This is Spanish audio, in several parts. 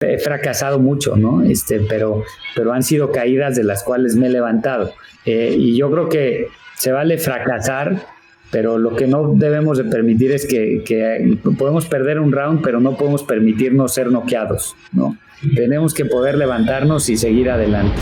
he fracasado mucho, ¿no? Pero han sido caídas de las cuales me he levantado. Y yo creo que se vale fracasar, pero lo que no debemos de permitir es que podemos perder un round, pero no podemos permitirnos ser noqueados, ¿no? Tenemos que poder levantarnos y seguir adelante.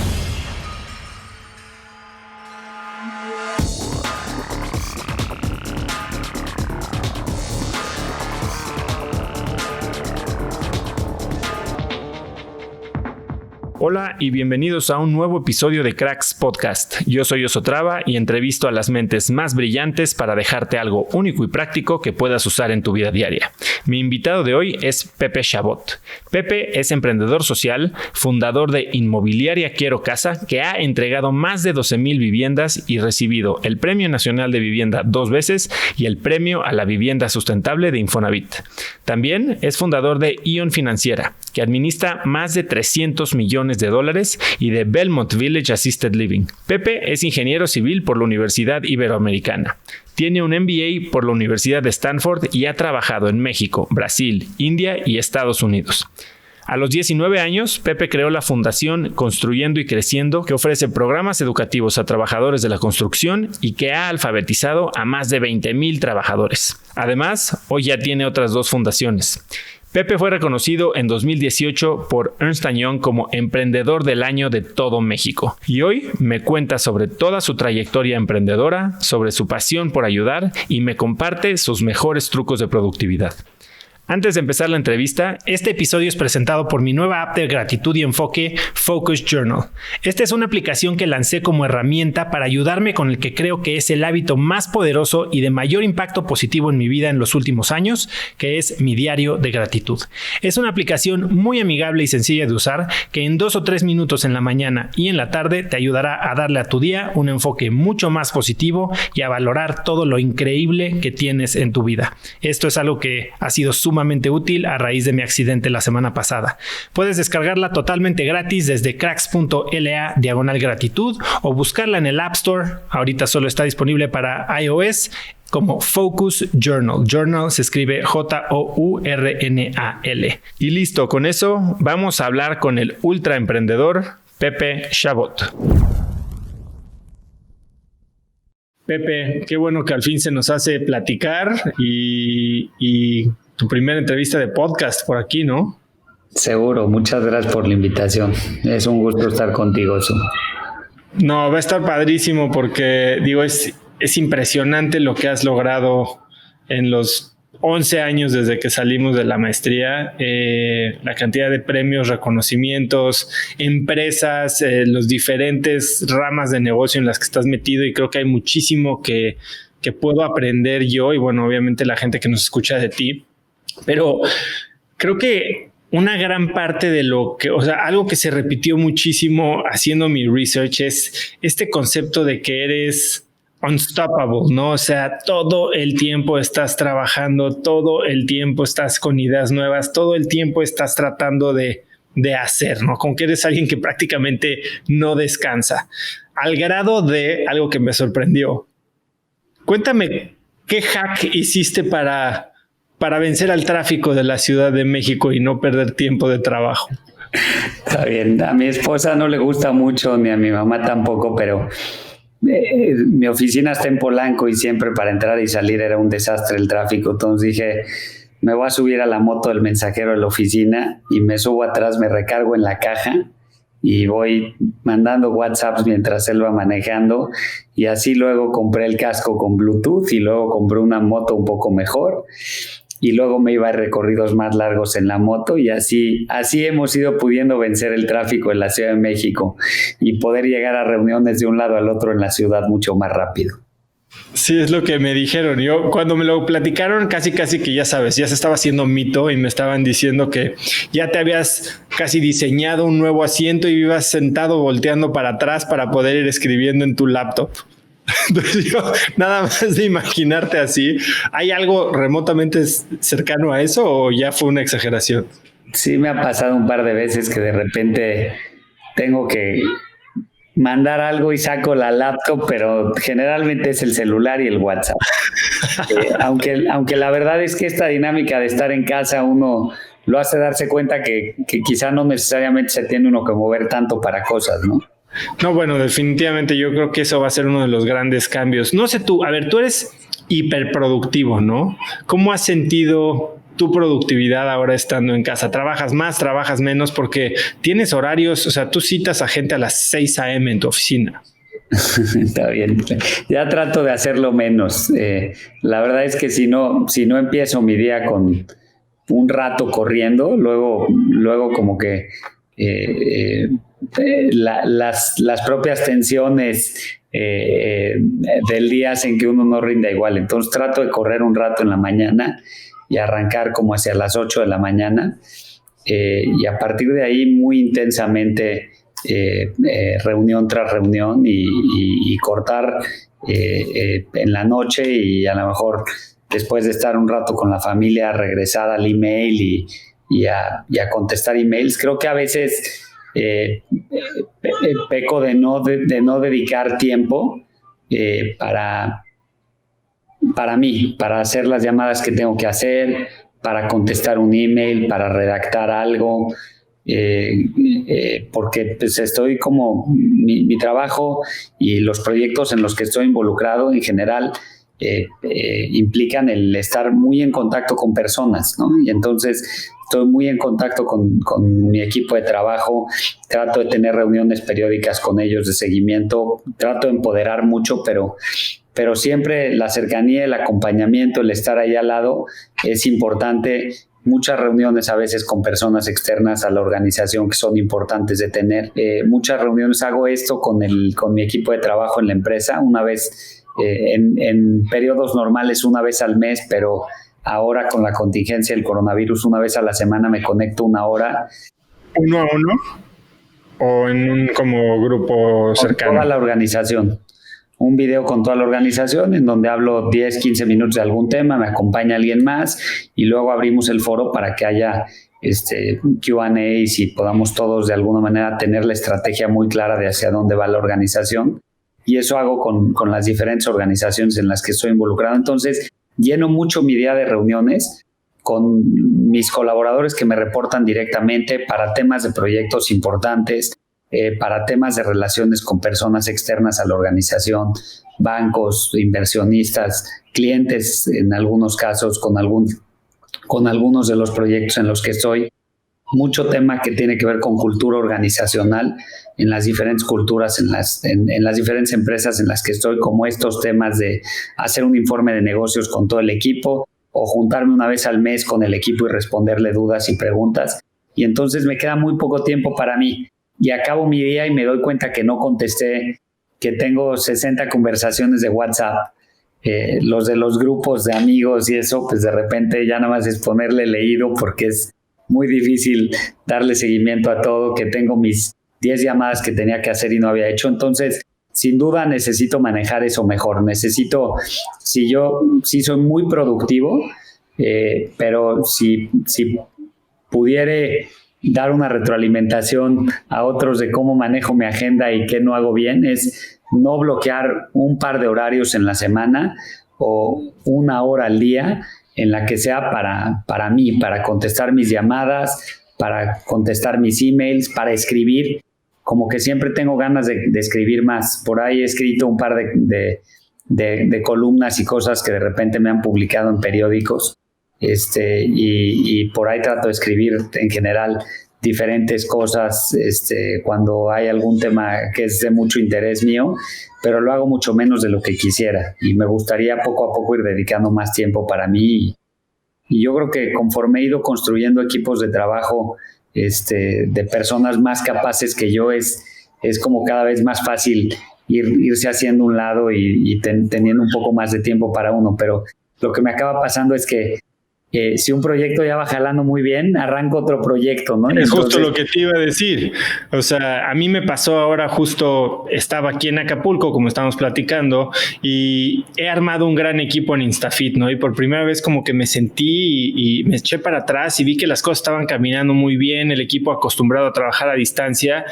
Hola y bienvenidos a un nuevo episodio de Cracks Podcast. Yo soy Oso Traba y entrevisto a las mentes más brillantes para dejarte algo único y práctico que puedas usar en tu vida diaria. Mi invitado de hoy es Pepe Chabot. Pepe es emprendedor social, fundador de Inmobiliaria Quiero Casa, que ha entregado más de 12,000 viviendas y recibido el Premio Nacional de Vivienda 2 veces y el Premio a la Vivienda Sustentable de Infonavit. También es fundador de Ion Financiera, que administra más de $300 millones y de Belmont Village Assisted Living. Pepe es ingeniero civil por la Universidad Iberoamericana. Tiene un MBA por la Universidad de Stanford y ha trabajado en México, Brasil, India y Estados Unidos. A los 19 años, Pepe creó la fundación Construyendo y Creciendo, que ofrece programas educativos a trabajadores de la construcción y que ha alfabetizado a más de 20,000 trabajadores. Además, hoy ya tiene otras 2 fundaciones. Pepe fue reconocido en 2018 por Ernst & Young como Emprendedor del Año de todo México. Y hoy me cuenta sobre toda su trayectoria emprendedora, sobre su pasión por ayudar y me comparte sus mejores trucos de productividad. Antes de empezar la entrevista, este episodio es presentado por mi nueva app de gratitud y enfoque, Focus Journal. Esta es una aplicación que lancé como herramienta para ayudarme con el que creo que es el hábito más poderoso y de mayor impacto positivo en mi vida en los últimos años, que es mi diario de gratitud. Es una aplicación muy amigable y sencilla de usar que en 2 o 3 minutos en la mañana y en la tarde te ayudará a darle a tu día un enfoque mucho más positivo y a valorar todo lo increíble que tienes en tu vida. Esto es algo que ha sido sumamente útil a raíz de mi accidente la semana pasada. Puedes descargarla totalmente gratis desde cracks.la/gratitud o buscarla en el App Store. Ahorita solo está disponible para iOS como Focus Journal. Journal se escribe Journal. Y listo, con eso vamos a hablar con el ultra emprendedor Pepe Chabot. Pepe, qué bueno que al fin se nos hace platicar y tu primera entrevista de podcast por aquí, ¿no? Seguro, muchas gracias por la invitación. Es un gusto estar contigo, Oso. No, va a estar padrísimo porque, digo, es impresionante lo que has logrado en los 11 años desde que salimos de la maestría. La cantidad de premios, reconocimientos, empresas, los diferentes ramas de negocio en las que estás metido, y creo que hay muchísimo que puedo aprender yo y, bueno, obviamente la gente que nos escucha de ti. Pero creo que una gran parte de algo que se repitió muchísimo haciendo mi research es este concepto de que eres unstoppable, ¿no? O sea, todo el tiempo estás trabajando, todo el tiempo estás con ideas nuevas, todo el tiempo estás tratando de hacer, ¿no? Como que eres alguien que prácticamente no descansa, al grado de algo que me sorprendió. Cuéntame, ¿qué hack hiciste para vencer al tráfico de la Ciudad de México y no perder tiempo de trabajo? Está bien, a mi esposa no le gusta mucho, ni a mi mamá tampoco, pero mi oficina está en Polanco y siempre para entrar y salir era un desastre el tráfico. Entonces dije, me voy a subir a la moto del mensajero de la oficina y me subo atrás, me recargo en la caja y voy mandando WhatsApps mientras él va manejando, y así luego compré el casco con Bluetooth y luego compré una moto un poco mejor y luego me iba a recorridos más largos en la moto, y así hemos ido pudiendo vencer el tráfico en la Ciudad de México y poder llegar a reuniones de un lado al otro en la ciudad mucho más rápido. Sí, es lo que me dijeron. Yo cuando me lo platicaron casi que ya sabes, ya se estaba haciendo mito y me estaban diciendo que ya te habías casi diseñado un nuevo asiento y ibas sentado volteando para atrás para poder ir escribiendo en tu laptop. Entonces yo, nada más de imaginarte así, ¿hay algo remotamente cercano a eso o ya fue una exageración? Sí, me ha pasado un par de veces que de repente tengo que mandar algo y saco la laptop, pero generalmente es el celular y el WhatsApp. Aunque la verdad es que esta dinámica de estar en casa uno lo hace darse cuenta que quizá no necesariamente se tiene uno que mover tanto para cosas, ¿no? No, bueno, definitivamente yo creo que eso va a ser uno de los grandes cambios. No sé tú, a ver, tú eres hiperproductivo, ¿no? ¿Cómo has sentido tu productividad ahora estando en casa? ¿Trabajas más, trabajas menos? Porque tienes horarios, o sea, tú citas a gente a las 6 a.m. en tu oficina. Está bien, ya trato de hacerlo menos. La verdad es que si no empiezo mi día con un rato corriendo, luego como que las propias tensiones del día hacen que uno no rinda igual. Entonces trato de correr un rato en la mañana y arrancar como hacia las 8 de la mañana, y a partir de ahí muy intensamente reunión tras reunión y cortar en la noche, y a lo mejor después de estar un rato con la familia regresar al email y a contestar emails. Creo que a veces peco de no dedicar tiempo para mí, para hacer las llamadas que tengo que hacer, para contestar un email, para redactar algo, porque pues estoy como mi trabajo y los proyectos en los que estoy involucrado en general implican el estar muy en contacto con personas, ¿no? Y entonces estoy muy en contacto con mi equipo de trabajo, trato de tener reuniones periódicas con ellos de seguimiento, trato de empoderar mucho, pero siempre la cercanía, el acompañamiento, el estar ahí al lado es importante. Muchas reuniones a veces con personas externas a la organización que son importantes de tener. Muchas reuniones hago esto con mi equipo de trabajo en la empresa, una vez en periodos normales, una vez al mes, pero ahora con la contingencia del coronavirus, una vez a la semana me conecto una hora. ¿Uno a uno? ¿O en un como grupo cercano? Con toda la organización. Un video con toda la organización en donde hablo 10, 15 minutos de algún tema, me acompaña alguien más y luego abrimos el foro para que haya Q&As y podamos todos de alguna manera tener la estrategia muy clara de hacia dónde va la organización. Y eso hago con las diferentes organizaciones en las que estoy involucrado. Entonces, lleno mucho mi día de reuniones con mis colaboradores que me reportan directamente para temas de proyectos importantes, para temas de relaciones con personas externas a la organización, bancos, inversionistas, clientes en algunos casos, con algunos de los proyectos en los que estoy. Mucho tema que tiene que ver con cultura organizacional en las diferentes culturas, en las diferentes empresas en las que estoy, como estos temas de hacer un informe de negocios con todo el equipo o juntarme una vez al mes con el equipo y responderle dudas y preguntas. Y entonces me queda muy poco tiempo para mí. Y acabo mi día y me doy cuenta que no contesté, que tengo 60 conversaciones de WhatsApp, los de los grupos de amigos y eso, pues de repente ya nada más es ponerle leído porque es muy difícil darle seguimiento a todo, que tengo mis 10 llamadas que tenía que hacer y no había hecho. Entonces, sin duda necesito manejar eso mejor. Sí soy muy productivo, pero si pudiere dar una retroalimentación a otros de cómo manejo mi agenda y qué no hago bien, es no bloquear un par de horarios en la semana o una hora al día en la que sea para mí, para contestar mis llamadas, para contestar mis emails, para escribir. Como que siempre tengo ganas de escribir más. Por ahí he escrito un par de columnas y cosas que de repente me han publicado en periódicos. Y por ahí trato de escribir en general diferentes cosas cuando hay algún tema que es de mucho interés mío, pero lo hago mucho menos de lo que quisiera y me gustaría poco a poco ir dedicando más tiempo para mí y yo creo que conforme he ido construyendo equipos de trabajo de personas más capaces que yo, es como cada vez más fácil irse haciendo un lado y teniendo un poco más de tiempo para uno, pero lo que me acaba pasando es que si un proyecto ya va jalando muy bien, arranco otro proyecto, ¿no? Es justo lo que te iba a decir. O sea, a mí me pasó ahora justo, estaba aquí en Acapulco, como estábamos platicando, y he armado un gran equipo en Instafit, ¿no? Y por primera vez como que me sentí y me eché para atrás y vi que las cosas estaban caminando muy bien, el equipo acostumbrado a trabajar a distancia.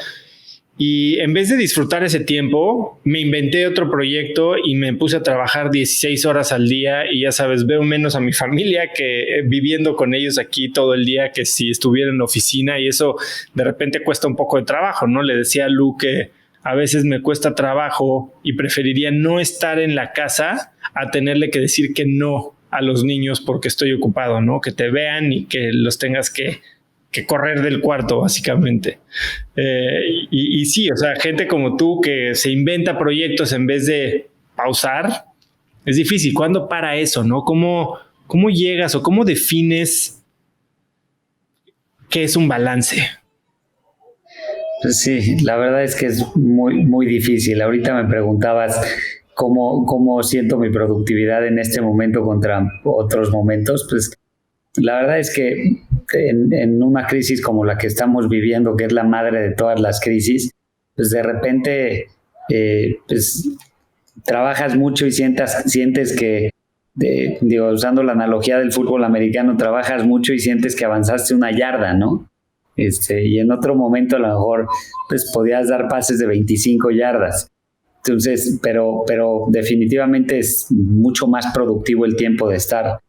Y en vez de disfrutar ese tiempo, me inventé otro proyecto y me puse a trabajar 16 horas al día y ya sabes, veo menos a mi familia que viviendo con ellos aquí todo el día que si estuviera en la oficina, y eso de repente cuesta un poco de trabajo, ¿no? Le decía a Lu que a veces me cuesta trabajo y preferiría no estar en la casa a tenerle que decir que no a los niños porque estoy ocupado, ¿no? Que te vean y que los tengas que correr del cuarto, básicamente. Y sí, o sea, gente como tú que se inventa proyectos en vez de pausar, es difícil. ¿Cuándo para eso, no? ¿Cómo llegas o cómo defines qué es un balance? Pues sí, la verdad es que es muy, muy difícil. Ahorita me preguntabas cómo siento mi productividad en este momento contra otros momentos. Pues la verdad es que en una crisis como la que estamos viviendo, que es la madre de todas las crisis, pues de repente pues trabajas mucho y sientes que, usando la analogía del fútbol americano, trabajas mucho y sientes que avanzaste una yarda, ¿no? Y en otro momento a lo mejor pues podías dar pases de 25 yardas. Entonces, pero definitivamente es mucho más productivo el tiempo de estar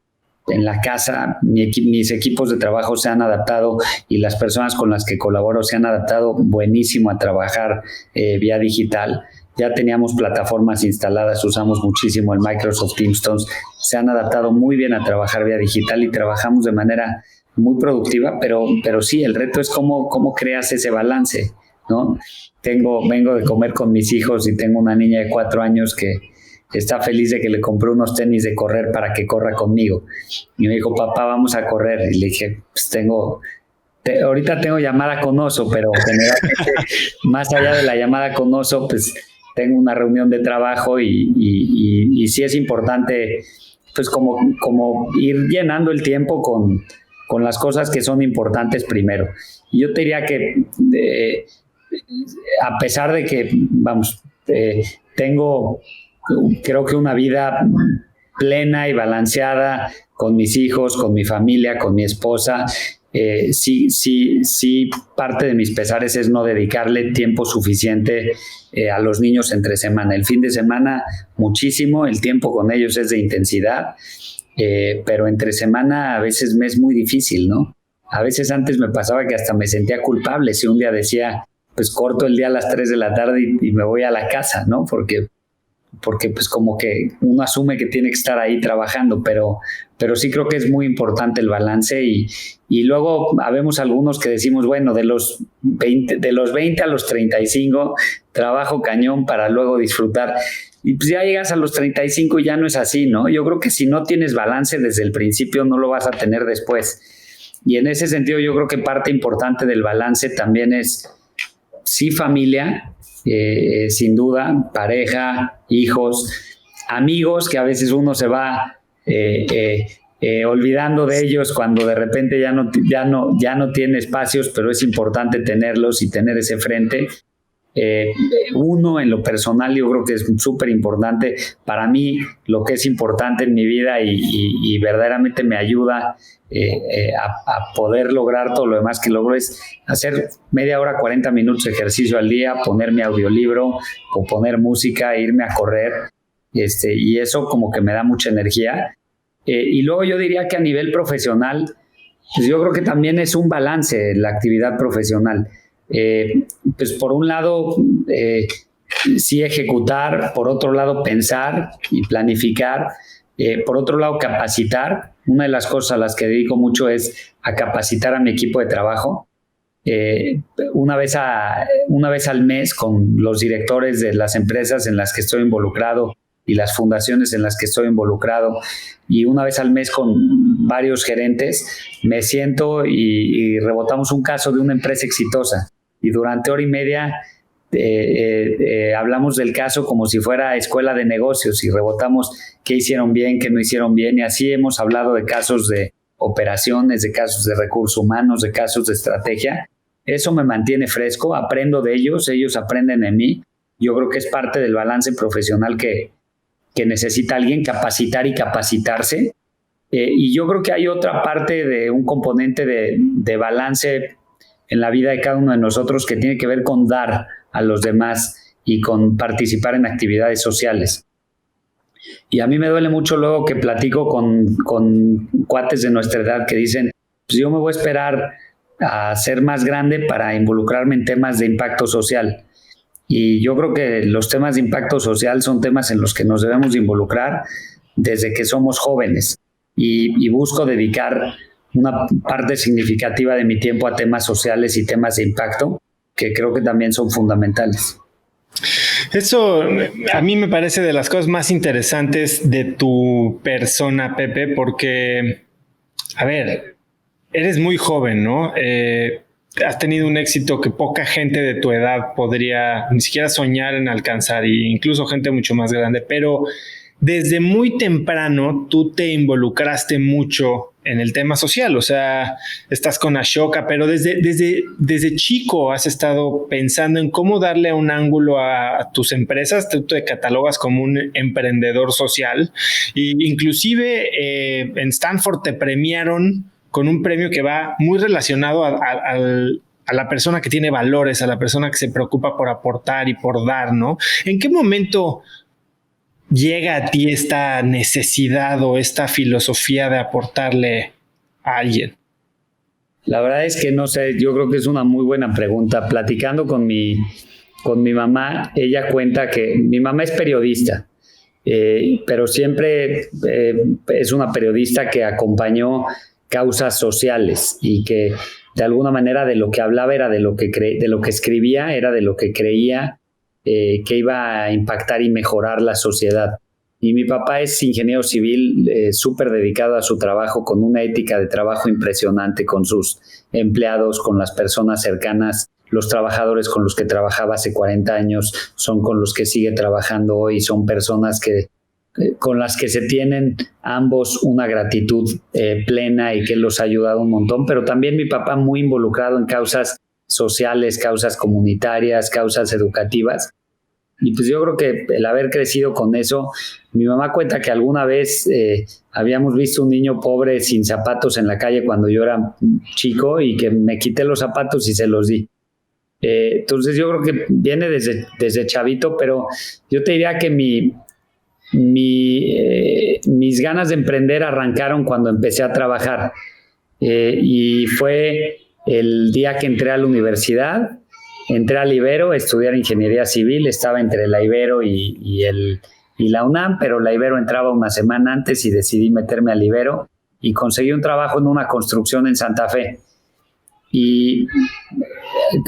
en la casa. Mis equipos de trabajo se han adaptado y las personas con las que colaboro se han adaptado buenísimo a trabajar vía digital. Ya teníamos plataformas instaladas, usamos muchísimo el Microsoft Teams, se han adaptado muy bien a trabajar vía digital y trabajamos de manera muy productiva, pero sí, el reto es cómo creas ese balance, ¿no? Vengo de comer con mis hijos y tengo una niña de 4 años que está feliz de que le compré unos tenis de correr para que corra conmigo. Y me dijo, papá, vamos a correr. Y le dije, pues ahorita tengo llamada con Oso, pero generalmente más allá de la llamada con Oso, pues tengo una reunión de trabajo y sí es importante, pues como ir llenando el tiempo con las cosas que son importantes primero. Y yo te diría que a pesar de que, tengo, creo que una vida plena y balanceada con mis hijos, con mi familia, con mi esposa, sí, parte de mis pesares es no dedicarle tiempo suficiente a los niños entre semana. El fin de semana muchísimo, el tiempo con ellos es de intensidad, pero entre semana a veces me es muy difícil, ¿no? A veces antes me pasaba que hasta me sentía culpable si un día decía, pues corto el día a las 3 de la tarde y me voy a la casa, ¿no? Porque pues como que uno asume que tiene que estar ahí trabajando, pero sí creo que es muy importante el balance y luego habemos algunos que decimos, bueno, de los 20 a los 35 trabajo cañón para luego disfrutar. Y pues ya llegas a los 35 y ya no es así, ¿no? Yo creo que si no tienes balance desde el principio no lo vas a tener después. Y en ese sentido yo creo que parte importante del balance también es, sí, familia, sin duda, pareja, hijos, amigos, que a veces uno se va olvidando de ellos cuando de repente ya no tiene espacios, pero es importante tenerlos y tener ese frente. Uno, en lo personal, yo creo que es súper importante. Para mí, lo que es importante en mi vida y verdaderamente me ayuda a poder lograr todo lo demás que logro es hacer media hora, 40 minutos de ejercicio al día, poner mi audiolibro o poner música, irme a correr, y eso como que me da mucha energía. Y luego yo diría que a nivel profesional, pues yo creo que también es un balance la actividad profesional. Pues por un lado sí ejecutar, por otro lado pensar y planificar, por otro lado capacitar. Una de las cosas a las que dedico mucho es a capacitar a mi equipo de trabajo. Una vez al mes con los directores de las empresas en las que estoy involucrado y las fundaciones en las que estoy involucrado, y una vez al mes con varios gerentes, me siento y rebotamos un caso de una empresa exitosa. Y durante hora y media hablamos del caso como si fuera escuela de negocios y rebotamos qué hicieron bien, qué no hicieron bien. Y así hemos hablado de casos de operaciones, de casos de recursos humanos, de casos de estrategia. Eso me mantiene fresco, aprendo de ellos aprenden de mí. Yo creo que es parte del balance profesional que necesita alguien, capacitar y capacitarse. Y yo creo que hay otra parte de un componente de balance en la vida de cada uno de nosotros que tiene que ver con dar a los demás y con participar en actividades sociales. Y a mí me duele mucho luego que platico con cuates de nuestra edad que dicen, pues yo me voy a esperar a ser más grande para involucrarme en temas de impacto social. Y yo creo que los temas de impacto social son temas en los que nos debemos involucrar desde que somos jóvenes. Y busco dedicar una parte significativa de mi tiempo a temas sociales y temas de impacto, que creo que también son fundamentales. Eso a mí me parece de las cosas más interesantes de tu persona, Pepe, porque, a ver, eres muy joven, ¿no? Has tenido un éxito que poca gente de tu edad podría ni siquiera soñar en alcanzar, e incluso gente mucho más grande, pero desde muy temprano tú te involucraste mucho en el tema social, o sea, estás con Ashoka, pero desde chico has estado pensando en cómo darle un ángulo a tus empresas. Tú te catalogas como un emprendedor social, e inclusive en Stanford te premiaron con un premio que va muy relacionado a la persona que tiene valores, a la persona que se preocupa por aportar y por dar, ¿no? ¿En qué momento llega a ti esta necesidad o esta filosofía de aportarle a alguien? La verdad es que no sé, yo creo que es una muy buena pregunta. Platicando con mi mamá, ella cuenta que mi mamá es periodista, pero siempre es una periodista que acompañó causas sociales y que de alguna manera de lo que hablaba era de lo que escribía, era de lo que creía que iba a impactar y mejorar la sociedad. Y mi papá es ingeniero civil, súper dedicado a su trabajo, con una ética de trabajo impresionante con sus empleados, con las personas cercanas. Los trabajadores con los que trabajaba hace 40 años son con los que sigue trabajando hoy. Son personas con las que se tienen ambos una gratitud plena y que los ha ayudado un montón. Pero también mi papá muy involucrado en causas sociales, causas comunitarias, causas educativas. Y pues yo creo que el haber crecido con eso, mi mamá cuenta que alguna vez habíamos visto un niño pobre sin zapatos en la calle cuando yo era chico y que me quité los zapatos y se los di. Entonces yo creo que viene desde chavito, pero yo te diría que mis ganas de emprender arrancaron cuando empecé a trabajar. Y fue el día que entré a la universidad. Entré a la Ibero a estudiar ingeniería civil. Estaba entre la Ibero y la UNAM, pero la Ibero entraba una semana antes y decidí meterme a la Ibero y conseguí un trabajo en una construcción en Santa Fe. Y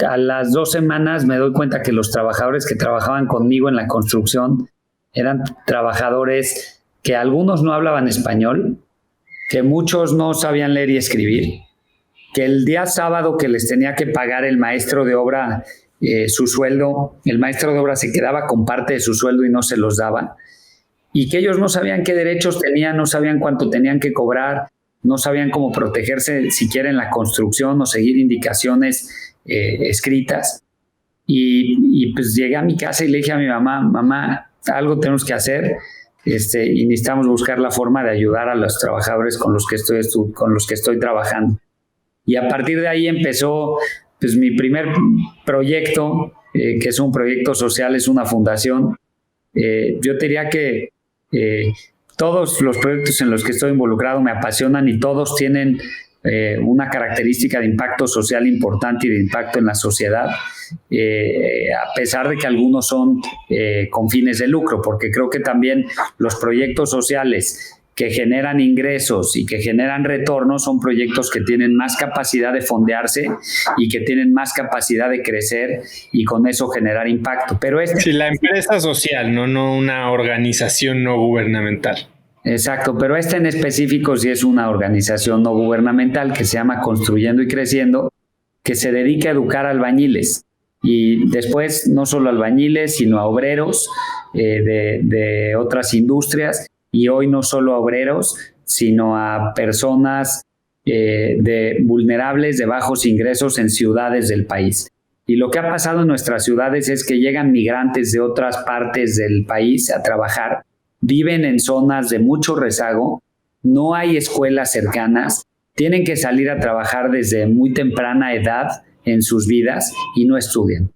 a las 2 semanas me doy cuenta que los trabajadores que trabajaban conmigo en la construcción eran trabajadores que algunos no hablaban español, que muchos no sabían leer y escribir, que el día sábado que les tenía que pagar el maestro de obra su sueldo, el maestro de obra se quedaba con parte de su sueldo y no se los daba, y que ellos no sabían qué derechos tenían, no sabían cuánto tenían que cobrar, no sabían cómo protegerse siquiera en la construcción o seguir indicaciones escritas. Y pues llegué a mi casa y le dije a mi mamá, algo tenemos que hacer, y necesitamos buscar la forma de ayudar a los trabajadores con los que estoy trabajando. Y a partir de ahí empezó pues, mi primer proyecto, que es un proyecto social, es una fundación. Yo te diría que todos los proyectos en los que estoy involucrado me apasionan y todos tienen una característica de impacto social importante y de impacto en la sociedad, a pesar de que algunos son con fines de lucro, porque creo que también los proyectos sociales que generan ingresos y que generan retornos son proyectos que tienen más capacidad de fondearse y que tienen más capacidad de crecer y con eso generar impacto. Pero sí, la empresa social, no una organización no gubernamental. Exacto, pero en específico sí es una organización no gubernamental que se llama Construyendo y Creciendo, que se dedica a educar albañiles y después no solo albañiles, sino a obreros de otras industrias. Y hoy no solo a obreros, sino a personas vulnerables de bajos ingresos en ciudades del país. Y lo que ha pasado en nuestras ciudades es que llegan migrantes de otras partes del país a trabajar, viven en zonas de mucho rezago, no hay escuelas cercanas, tienen que salir a trabajar desde muy temprana edad en sus vidas y no estudian.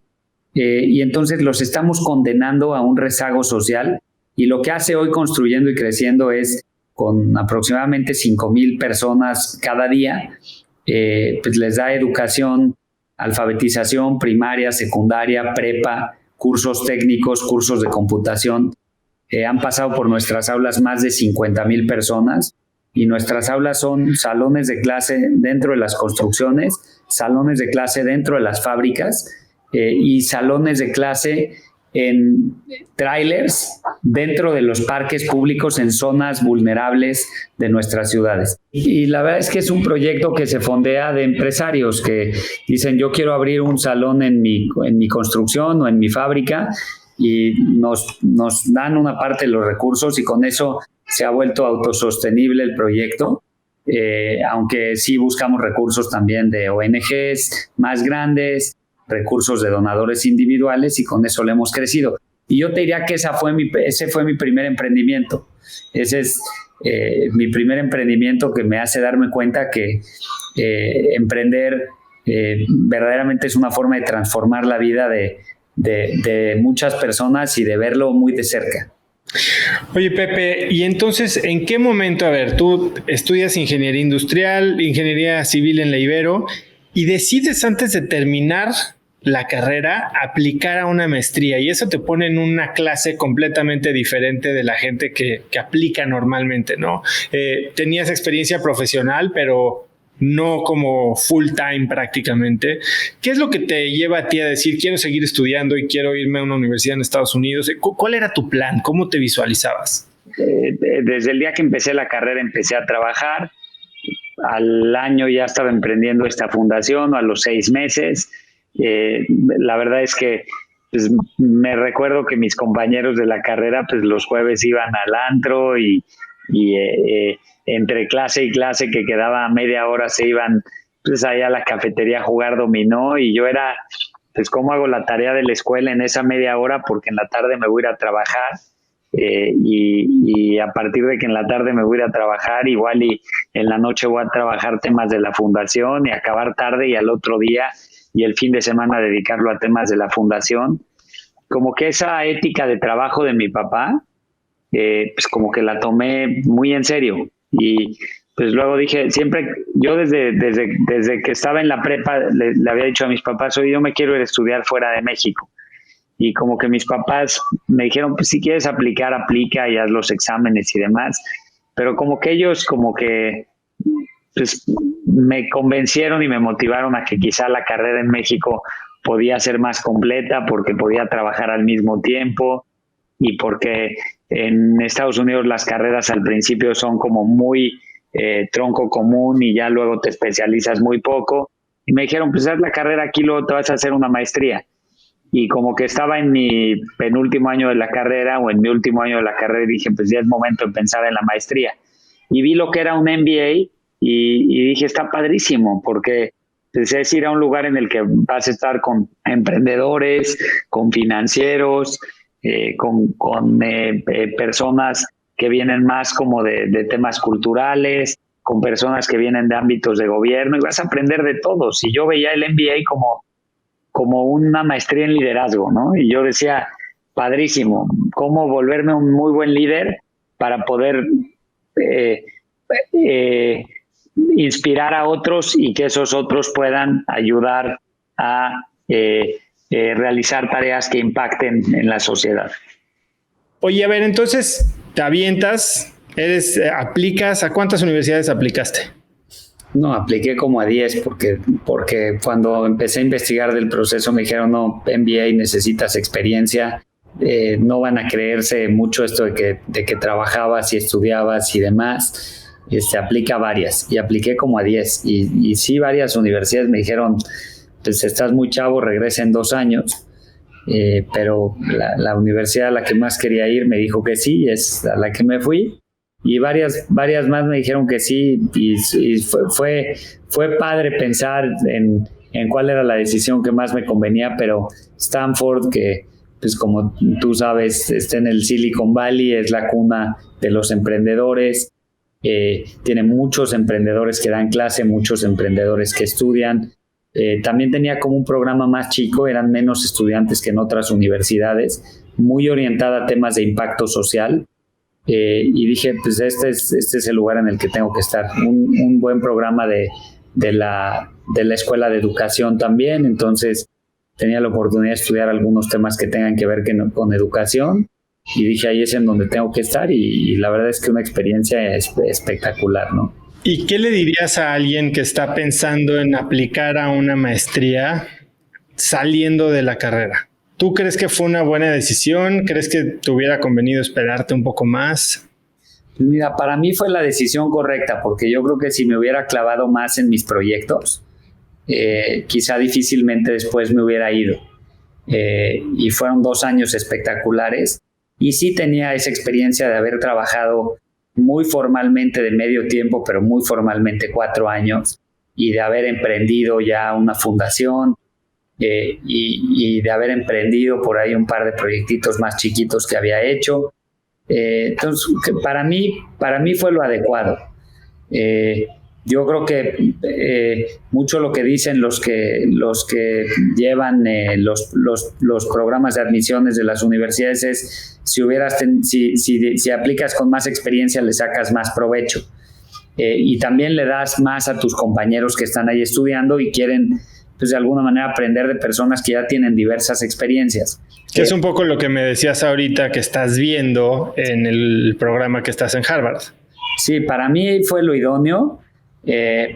Y entonces los estamos condenando a un rezago social, y lo que hace hoy Construyendo y Creciendo es, con aproximadamente 5,000 personas cada día, pues les da educación, alfabetización primaria, secundaria, prepa, cursos técnicos, cursos de computación. Han pasado por nuestras aulas más de 50,000 personas, y nuestras aulas son salones de clase dentro de las construcciones, salones de clase dentro de las fábricas, y salones de clase en trailers dentro de los parques públicos en zonas vulnerables de nuestras ciudades. Y la verdad es que es un proyecto que se fondea de empresarios que dicen: yo quiero abrir un salón en mi construcción o en mi fábrica, y nos dan una parte de los recursos, y con eso se ha vuelto autosostenible el proyecto, aunque sí buscamos recursos también de ONGs más grandes, recursos de donadores individuales, y con eso le hemos crecido. Y yo te diría que ese fue mi primer emprendimiento. Ese es mi primer emprendimiento, que me hace darme cuenta que emprender verdaderamente es una forma de transformar la vida de muchas personas y de verlo muy de cerca. Oye, Pepe, y entonces, ¿en qué momento, a ver, tú estudias ingeniería industrial, ingeniería civil en la Ibero, y decides antes de terminar la carrera aplicar a una maestría, y eso te pone en una clase completamente diferente de la gente que aplica normalmente, ¿no? Tenías experiencia profesional, pero no como full time prácticamente. ¿Qué es lo que te lleva a ti a decir: quiero seguir estudiando y quiero irme a una universidad en Estados Unidos? ¿Cuál era tu plan? ¿Cómo te visualizabas? Desde el día que empecé la carrera empecé a trabajar. Al año ya estaba emprendiendo esta fundación, o a los 6 meses. La verdad es que pues, me recuerdo que mis compañeros de la carrera pues los jueves iban al antro, y entre clase y clase, que quedaba media hora, se iban pues allá a la cafetería a jugar dominó, y yo era, pues, ¿cómo hago la tarea de la escuela en esa media hora? Porque en la tarde me voy a ir a trabajar. Y a partir de que en la tarde me voy a ir a trabajar, igual y en la noche voy a trabajar temas de la fundación, y acabar tarde, y al otro día y el fin de semana dedicarlo a temas de la fundación. Como que esa ética de trabajo de mi papá, pues como que la tomé muy en serio, y pues luego dije, siempre, yo desde que estaba en la prepa le había dicho a mis papás: oye, yo me quiero ir a estudiar fuera de México. Y como que mis papás me dijeron: pues si quieres aplicar, aplica y haz los exámenes y demás. Pero como que ellos pues, me convencieron y me motivaron a que quizá la carrera en México podía ser más completa, porque podía trabajar al mismo tiempo, y porque en Estados Unidos las carreras al principio son como muy tronco común, y ya luego te especializas muy poco. Y me dijeron: pues haz la carrera aquí, luego te vas a hacer una maestría. Y como que estaba en mi penúltimo año de la carrera, o en mi último año de la carrera, y dije: pues ya es momento de pensar en la maestría. Y vi lo que era un MBA, y dije: está padrísimo, porque pues, es ir a un lugar en el que vas a estar con emprendedores, con financieros, con personas que vienen más como de temas culturales, con personas que vienen de ámbitos de gobierno, y vas a aprender de todos. Y yo veía el MBA como una maestría en liderazgo, ¿no? Y yo decía: padrísimo, ¿cómo volverme un muy buen líder para poder inspirar a otros, y que esos otros puedan ayudar a realizar tareas que impacten en la sociedad? Oye, a ver, entonces te avientas, aplicas. ¿A cuántas universidades aplicaste? No, apliqué como a 10 porque cuando empecé a investigar del proceso me dijeron: no, MBA, necesitas experiencia, no van a creerse mucho esto de que trabajabas y estudiabas y demás. Aplica varias, y apliqué como a 10, y sí, varias universidades me dijeron: pues estás muy chavo, regresa en 2 años. Pero la universidad a la que más quería ir me dijo que sí, es a la que me fui. Y varias más me dijeron que sí, y fue padre pensar en cuál era la decisión que más me convenía. Pero Stanford, que pues como tú sabes está en el Silicon Valley, es la cuna de los emprendedores, tiene muchos emprendedores que dan clase, muchos emprendedores que estudian, También tenía como un programa más chico, eran menos estudiantes que en otras universidades, muy orientada a temas de impacto social. Y dije, pues este es el lugar en el que tengo que estar. Un buen programa de la Escuela de Educación también, entonces tenía la oportunidad de estudiar algunos temas que tengan que ver con educación, y dije, ahí es en donde tengo que estar, y la verdad es que una experiencia espectacular, ¿no? ¿Y qué le dirías a alguien que está pensando en aplicar a una maestría saliendo de la carrera? ¿Tú crees que fue una buena decisión? ¿Crees que te hubiera convenido esperarte un poco más? Mira, para mí fue la decisión correcta, porque yo creo que si me hubiera clavado más en mis proyectos, quizá difícilmente después me hubiera ido. Y fueron 2 años espectaculares, y sí tenía esa experiencia de haber trabajado muy formalmente de medio tiempo, pero muy formalmente 4 años, y de haber emprendido ya una fundación, y de haber emprendido por ahí un par de proyectitos más chiquitos que había hecho. Entonces, para mí fue lo adecuado. Yo creo que mucho lo que dicen los que llevan los programas de admisiones de las universidades es si aplicas con más experiencia le sacas más provecho, y también le das más a tus compañeros que están ahí estudiando y quieren, pues, de alguna manera aprender de personas que ya tienen diversas experiencias. Que es un poco lo que me decías ahorita que estás viendo en el programa que estás en Harvard. Sí, para mí fue lo idóneo,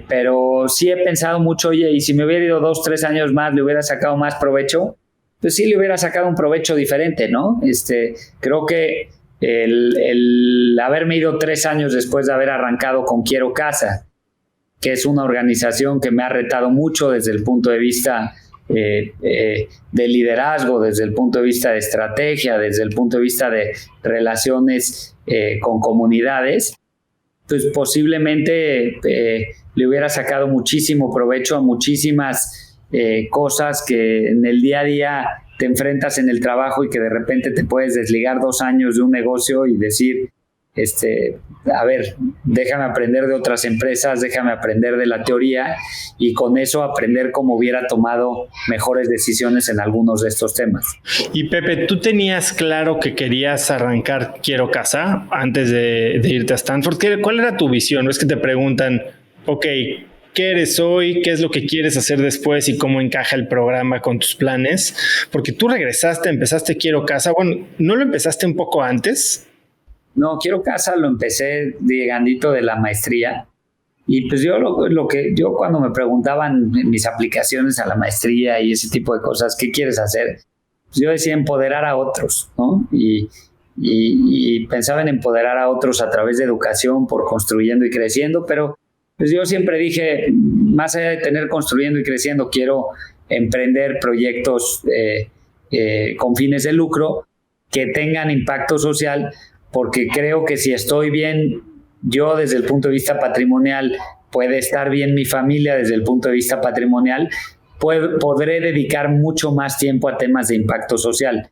pero sí he pensado mucho, oye, y si me hubiera ido 2-3 años más, le hubiera sacado más provecho, pues sí le hubiera sacado un provecho diferente, ¿no? Creo que el haberme ido 3 años después de haber arrancado con Quiero Casa, que es una organización que me ha retado mucho desde el punto de vista de liderazgo, desde el punto de vista de estrategia, desde el punto de vista de relaciones con comunidades, pues posiblemente le hubiera sacado muchísimo provecho a muchísimas cosas que en el día a día te enfrentas en el trabajo, y que de repente te puedes desligar 2 años de un negocio y decir, a ver, déjame aprender de otras empresas, déjame aprender de la teoría, y con eso aprender cómo hubiera tomado mejores decisiones en algunos de estos temas. Y Pepe, ¿tú tenías claro que querías arrancar Quiero Casa antes de irte a Stanford? ¿Cuál era tu visión? Es que te preguntan, ok, ¿qué eres hoy? ¿Qué es lo que quieres hacer después? ¿Y cómo encaja el programa con tus planes? Porque tú regresaste, empezaste Quiero Casa. Bueno, ¿no lo empezaste un poco antes? No, Quiero Casa lo empecé llegandito de la maestría, y pues yo yo cuando me preguntaban en mis aplicaciones a la maestría y ese tipo de cosas, ¿qué quieres hacer? Pues yo decía empoderar a otros, ¿no? Y pensaba en empoderar a otros a través de educación, por construyendo y creciendo, pero pues yo siempre dije, más allá de tener construyendo y creciendo, quiero emprender proyectos con fines de lucro que tengan impacto social, porque creo que si estoy bien yo desde el punto de vista patrimonial, puede estar bien mi familia desde el punto de vista patrimonial, podré dedicar mucho más tiempo a temas de impacto social.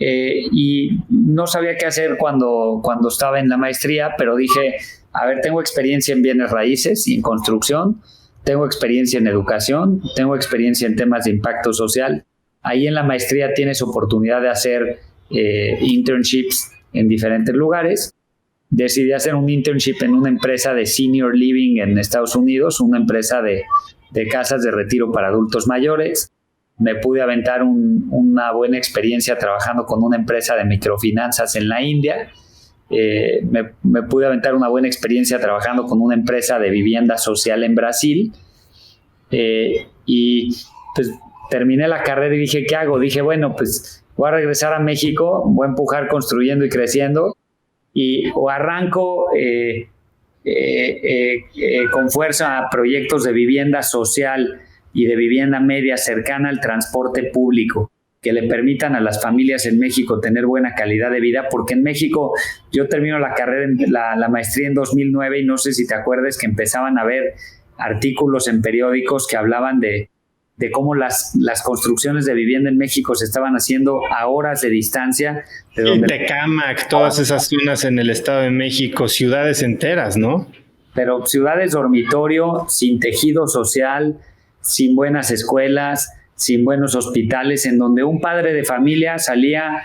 Y no sabía qué hacer cuando estaba en la maestría, pero dije, a ver, tengo experiencia en bienes raíces y en construcción, tengo experiencia en educación, tengo experiencia en temas de impacto social. Ahí en la maestría tienes oportunidad de hacer internships en diferentes lugares. Decidí hacer un internship en una empresa de senior living en Estados Unidos, una empresa de casas de retiro para adultos mayores. Me pude aventar una buena experiencia trabajando con una empresa de microfinanzas en la India. Me pude aventar una buena experiencia trabajando con una empresa de vivienda social en Brasil. Y pues terminé la carrera y dije, ¿qué hago? Dije, bueno, pues voy a regresar a México, voy a empujar construyendo y creciendo, o arranco con fuerza a proyectos de vivienda social y de vivienda media cercana al transporte público, que le permitan a las familias en México tener buena calidad de vida, porque en México yo termino la carrera, la maestría en 2009, y no sé si te acuerdas que empezaban a haber artículos en periódicos que hablaban de cómo las construcciones de vivienda en México se estaban haciendo a horas de distancia. Tecámac, todas esas zonas en el Estado de México, ciudades enteras, ¿no? Pero ciudades dormitorio, sin tejido social, sin buenas escuelas, sin buenos hospitales, en donde un padre de familia salía,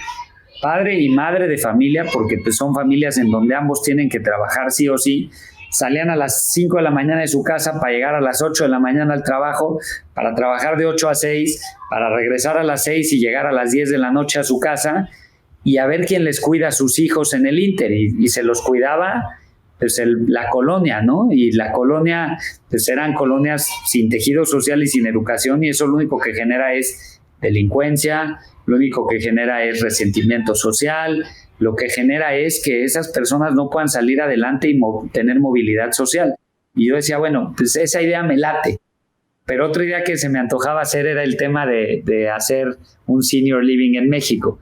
padre y madre de familia, porque pues son familias en donde ambos tienen que trabajar sí o sí, salían a las 5 de la mañana de su casa para llegar a las 8 de la mañana al trabajo, para trabajar de 8 a 6, para regresar a las 6 y llegar a las 10 de la noche a su casa, y a ver quién les cuida a sus hijos en el ínter, y se los cuidaba pues la colonia, ¿no? Y la colonia, pues eran colonias sin tejido social y sin educación, y eso lo único que genera es delincuencia, lo único que genera es resentimiento social, lo que genera es que esas personas no puedan salir adelante y tener movilidad social. Y yo decía, bueno, pues esa idea me late. Pero otra idea que se me antojaba hacer era el tema de hacer un senior living en México.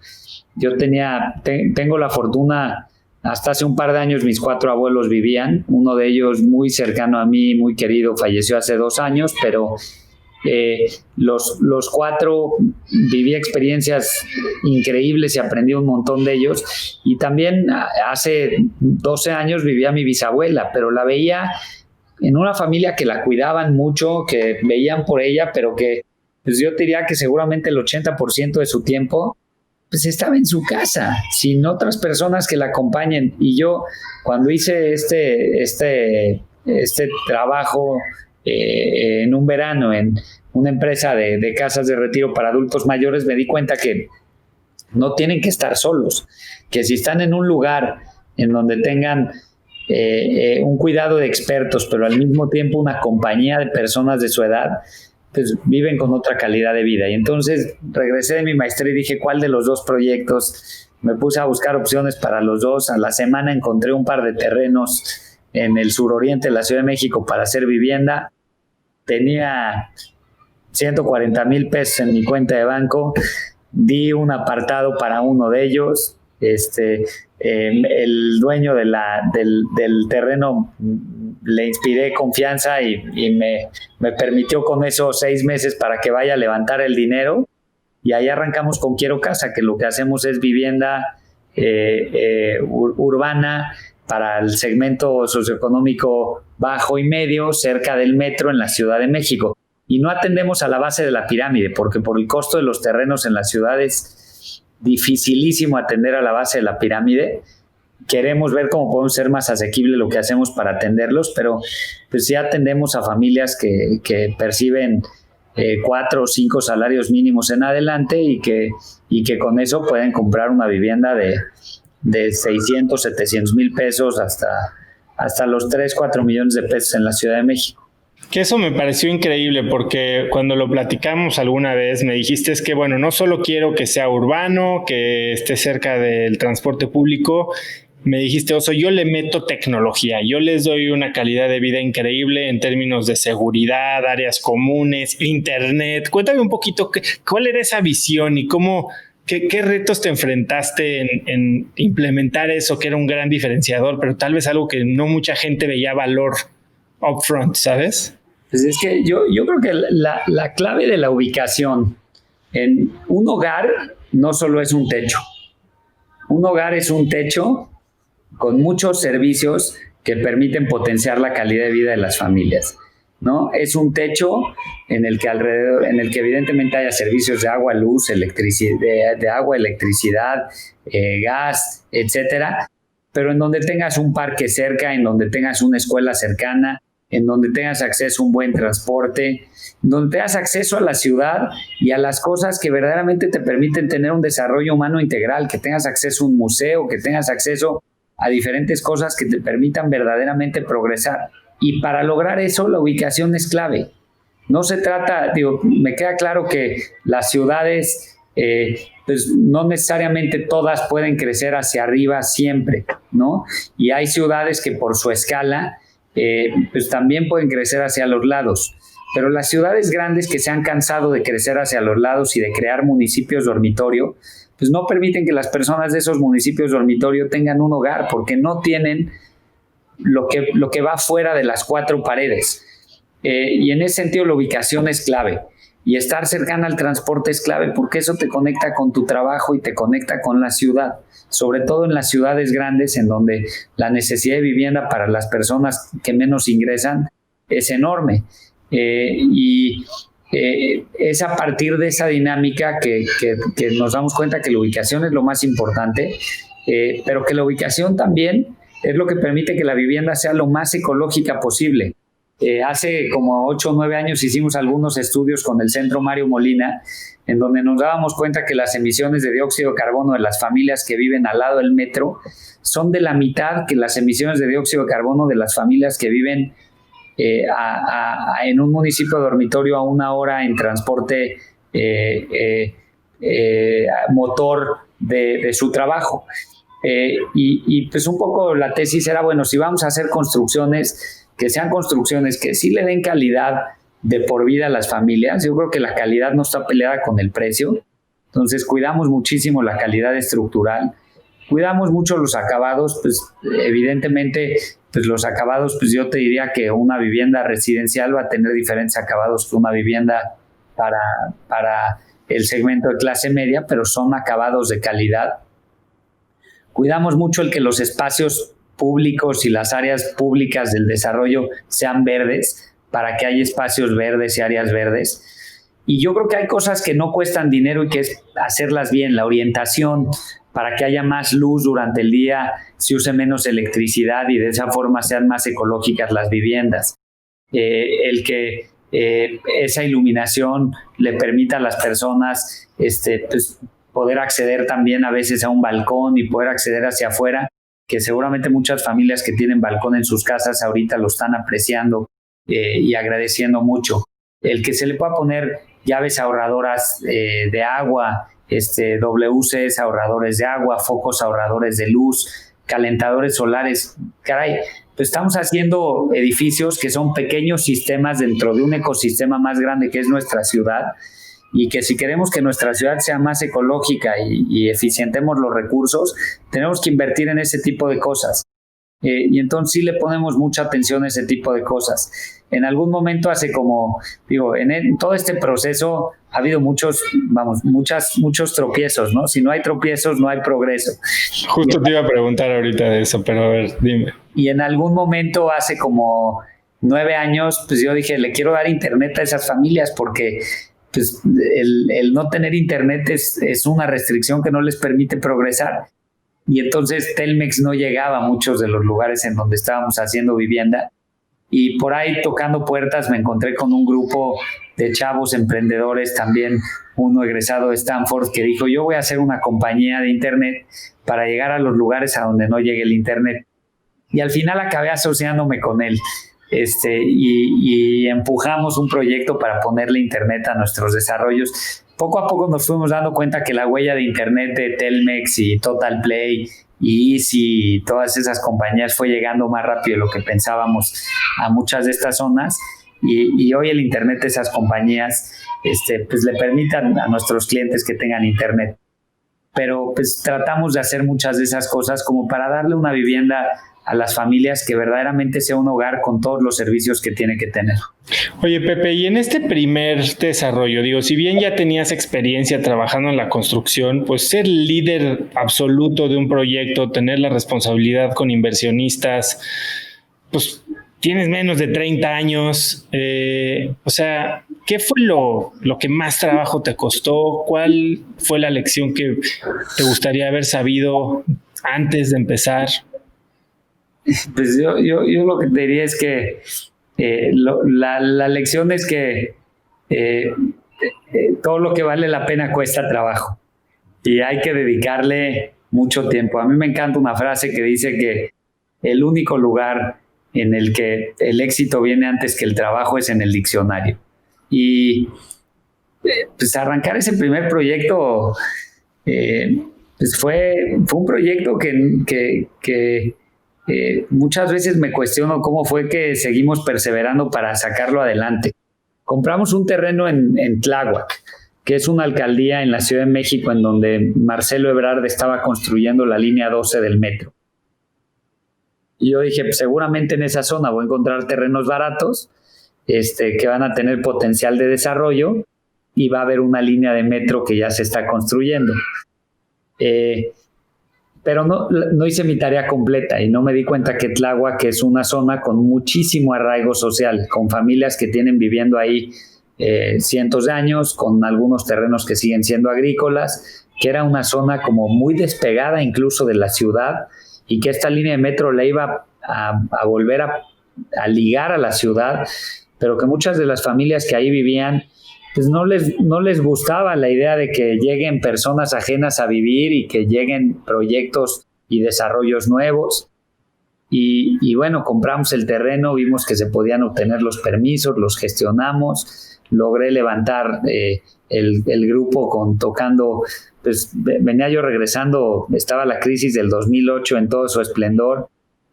Yo tengo la fortuna, hasta hace un par de años mis 4 abuelos vivían, uno de ellos muy cercano a mí, muy querido, falleció hace 2 años, pero los 4 viví experiencias increíbles y aprendí un montón de ellos. Y también hace 12 años vivía mi bisabuela, pero la veía en una familia que la cuidaban mucho, que veían por ella, pero que pues yo diría que seguramente el 80% de su tiempo pues estaba en su casa, sin otras personas que la acompañen. Y yo, cuando hice este trabajo en un verano en una empresa de casas de retiro para adultos mayores, me di cuenta que no tienen que estar solos, que si están en un lugar en donde tengan un cuidado de expertos, pero al mismo tiempo una compañía de personas de su edad, pues viven con otra calidad de vida. Y entonces regresé de mi maestría y dije, ¿cuál de los 2 proyectos? Me puse a buscar opciones para los 2. A la semana encontré un par de terrenos en el suroriente de la Ciudad de México para hacer vivienda. Tenía 140,000 pesos en mi cuenta de banco. Di un apartado para uno de ellos. El dueño del terreno le inspiré confianza y me permitió con esos 6 meses para que vaya a levantar el dinero, y ahí arrancamos con Quiero Casa, que lo que hacemos es vivienda urbana para el segmento socioeconómico bajo y medio, cerca del metro en la Ciudad de México. Y no atendemos a la base de la pirámide, porque por el costo de los terrenos en las ciudades dificilísimo atender a la base de la pirámide. Queremos ver cómo podemos ser más asequible lo que hacemos para atenderlos, pero pues sí atendemos a familias que perciben 4 o 5 salarios mínimos en adelante y que con eso pueden comprar una vivienda de 600, 700 mil pesos hasta los 3, 4 millones de pesos en la Ciudad de México. Que eso me pareció increíble, porque cuando lo platicamos alguna vez me dijiste es que, bueno, no solo quiero que sea urbano, que esté cerca del transporte público, me dijiste, Oso, yo le meto tecnología, yo les doy una calidad de vida increíble en términos de seguridad, áreas comunes, internet. Cuéntame un poquito cuál era esa visión y qué retos te enfrentaste en implementar eso, que era un gran diferenciador, pero tal vez algo que no mucha gente veía valor upfront, ¿sabes? Pues es que yo creo que la clave de la ubicación en un hogar no solo es un techo. Un hogar es un techo con muchos servicios que permiten potenciar la calidad de vida de las familias, ¿no? Es un techo en el que evidentemente haya servicios de agua, luz, electricidad, gas, etcétera, pero en donde tengas un parque cerca, en donde tengas una escuela cercana, en donde tengas acceso a un buen transporte, donde tengas acceso a la ciudad y a las cosas que verdaderamente te permiten tener un desarrollo humano integral, que tengas acceso a un museo, que tengas acceso a diferentes cosas que te permitan verdaderamente progresar. Y para lograr eso, la ubicación es clave. No se trata, me queda claro que las ciudades, pues no necesariamente todas pueden crecer hacia arriba siempre, ¿no? Y hay ciudades que por su escala, pues también pueden crecer hacia los lados. Pero las ciudades grandes que se han cansado de crecer hacia los lados y de crear municipios dormitorio, pues no permiten que las personas de esos municipios dormitorio tengan un hogar, porque no tienen lo que va fuera de las 4 paredes. Y en ese sentido la ubicación es clave. Y estar cercana al transporte es clave, porque eso te conecta con tu trabajo y te conecta con la ciudad, sobre todo en las ciudades grandes, en donde la necesidad de vivienda para las personas que menos ingresan es enorme. Es a partir de esa dinámica que nos damos cuenta que la ubicación es lo más importante, pero que la ubicación también es lo que permite que la vivienda sea lo más ecológica posible. Hace como 8 o 9 años hicimos algunos estudios con el Centro Mario Molina, en donde nos dábamos cuenta que las emisiones de dióxido de carbono de las familias que viven al lado del metro son de la mitad que las emisiones de dióxido de carbono de las familias que viven en un municipio dormitorio a 1 hora en transporte motor de su trabajo. Y pues un poco la tesis era, bueno, si vamos a hacer construcciones, que sean construcciones que sí le den calidad de por vida a las familias. Yo creo que la calidad no está peleada con el precio. Entonces cuidamos muchísimo la calidad estructural, cuidamos mucho los acabados, pues evidentemente pues los acabados, pues yo te diría que una vivienda residencial va a tener diferentes acabados que una vivienda para el segmento de clase media, pero son acabados de calidad. Cuidamos mucho el que los espacios públicos y las áreas públicas del desarrollo sean verdes, para que haya espacios verdes y áreas verdes. Y yo creo que hay cosas que no cuestan dinero y que es hacerlas bien. La orientación para que haya más luz durante el día, se use menos electricidad y de esa forma sean más ecológicas las viviendas. El que esa iluminación le permita a las personas pues, poder acceder también a veces a un balcón y poder acceder hacia afuera, que seguramente muchas familias que tienen balcón en sus casas ahorita lo están apreciando y agradeciendo mucho. El que se le pueda poner llaves ahorradoras de agua, WCs ahorradores de agua, focos ahorradores de luz, calentadores solares. Caray, pues estamos haciendo edificios que son pequeños sistemas dentro de un ecosistema más grande que es nuestra ciudad, y que si queremos que nuestra ciudad sea más ecológica y eficientemos los recursos, tenemos que invertir en ese tipo de cosas. Y entonces sí le ponemos mucha atención a ese tipo de cosas. En algún momento en todo este proceso ha habido muchos tropiezos, ¿no? Si no hay tropiezos, no hay progreso. Justo te iba a preguntar ahorita de eso, pero a ver, dime. Y en algún momento, hace como 9 años, pues yo dije, le quiero dar internet a esas familias porque pues, el no tener internet es una restricción que no les permite progresar. Y entonces Telmex no llegaba a muchos de los lugares en donde estábamos haciendo vivienda. Y por ahí tocando puertas me encontré con un grupo de chavos emprendedores, también uno egresado de Stanford, que dijo, yo voy a hacer una compañía de internet para llegar a los lugares a donde no llegue el internet. Y al final acabé asociándome con él. Y empujamos un proyecto para ponerle internet a nuestros desarrollos. Poco a poco nos fuimos dando cuenta que la huella de internet de Telmex y Total Play y Easy y todas esas compañías fue llegando más rápido de lo que pensábamos a muchas de estas zonas, y hoy el internet de esas compañías pues le permitan a nuestros clientes que tengan internet. Pero pues tratamos de hacer muchas de esas cosas como para darle una vivienda a las familias que verdaderamente sea un hogar con todos los servicios que tiene que tener. Oye, Pepe, y en este primer desarrollo, si bien ya tenías experiencia trabajando en la construcción, pues ser líder absoluto de un proyecto, tener la responsabilidad con inversionistas, pues tienes menos de 30 años, o sea, ¿qué fue lo que más trabajo te costó? ¿Cuál fue la lección que te gustaría haber sabido antes de empezar? Pues yo lo que te diría es que la lección es que todo lo que vale la pena cuesta trabajo y hay que dedicarle mucho tiempo. A mí me encanta una frase que dice que el único lugar en el que el éxito viene antes que el trabajo es en el diccionario. Y pues arrancar ese primer proyecto pues fue un proyecto que muchas veces me cuestiono cómo fue que seguimos perseverando para sacarlo adelante. Compramos un terreno en Tláhuac, que es una alcaldía en la Ciudad de México en donde Marcelo Ebrard estaba construyendo la línea 12 del metro. Y yo dije, pues seguramente en esa zona voy a encontrar terrenos baratos que van a tener potencial de desarrollo y va a haber una línea de metro que ya se está construyendo. pero no hice mi tarea completa y no me di cuenta que Tláhuac es una zona con muchísimo arraigo social, con familias que tienen viviendo ahí cientos de años, con algunos terrenos que siguen siendo agrícolas, que era una zona como muy despegada incluso de la ciudad y que esta línea de metro la iba a volver a ligar a la ciudad, pero que muchas de las familias que ahí vivían pues no les gustaba la idea de que lleguen personas ajenas a vivir y que lleguen proyectos y desarrollos nuevos. Y bueno, compramos el terreno, vimos que se podían obtener los permisos, los gestionamos, logré levantar el grupo tocando, pues venía yo regresando, estaba la crisis del 2008 en todo su esplendor,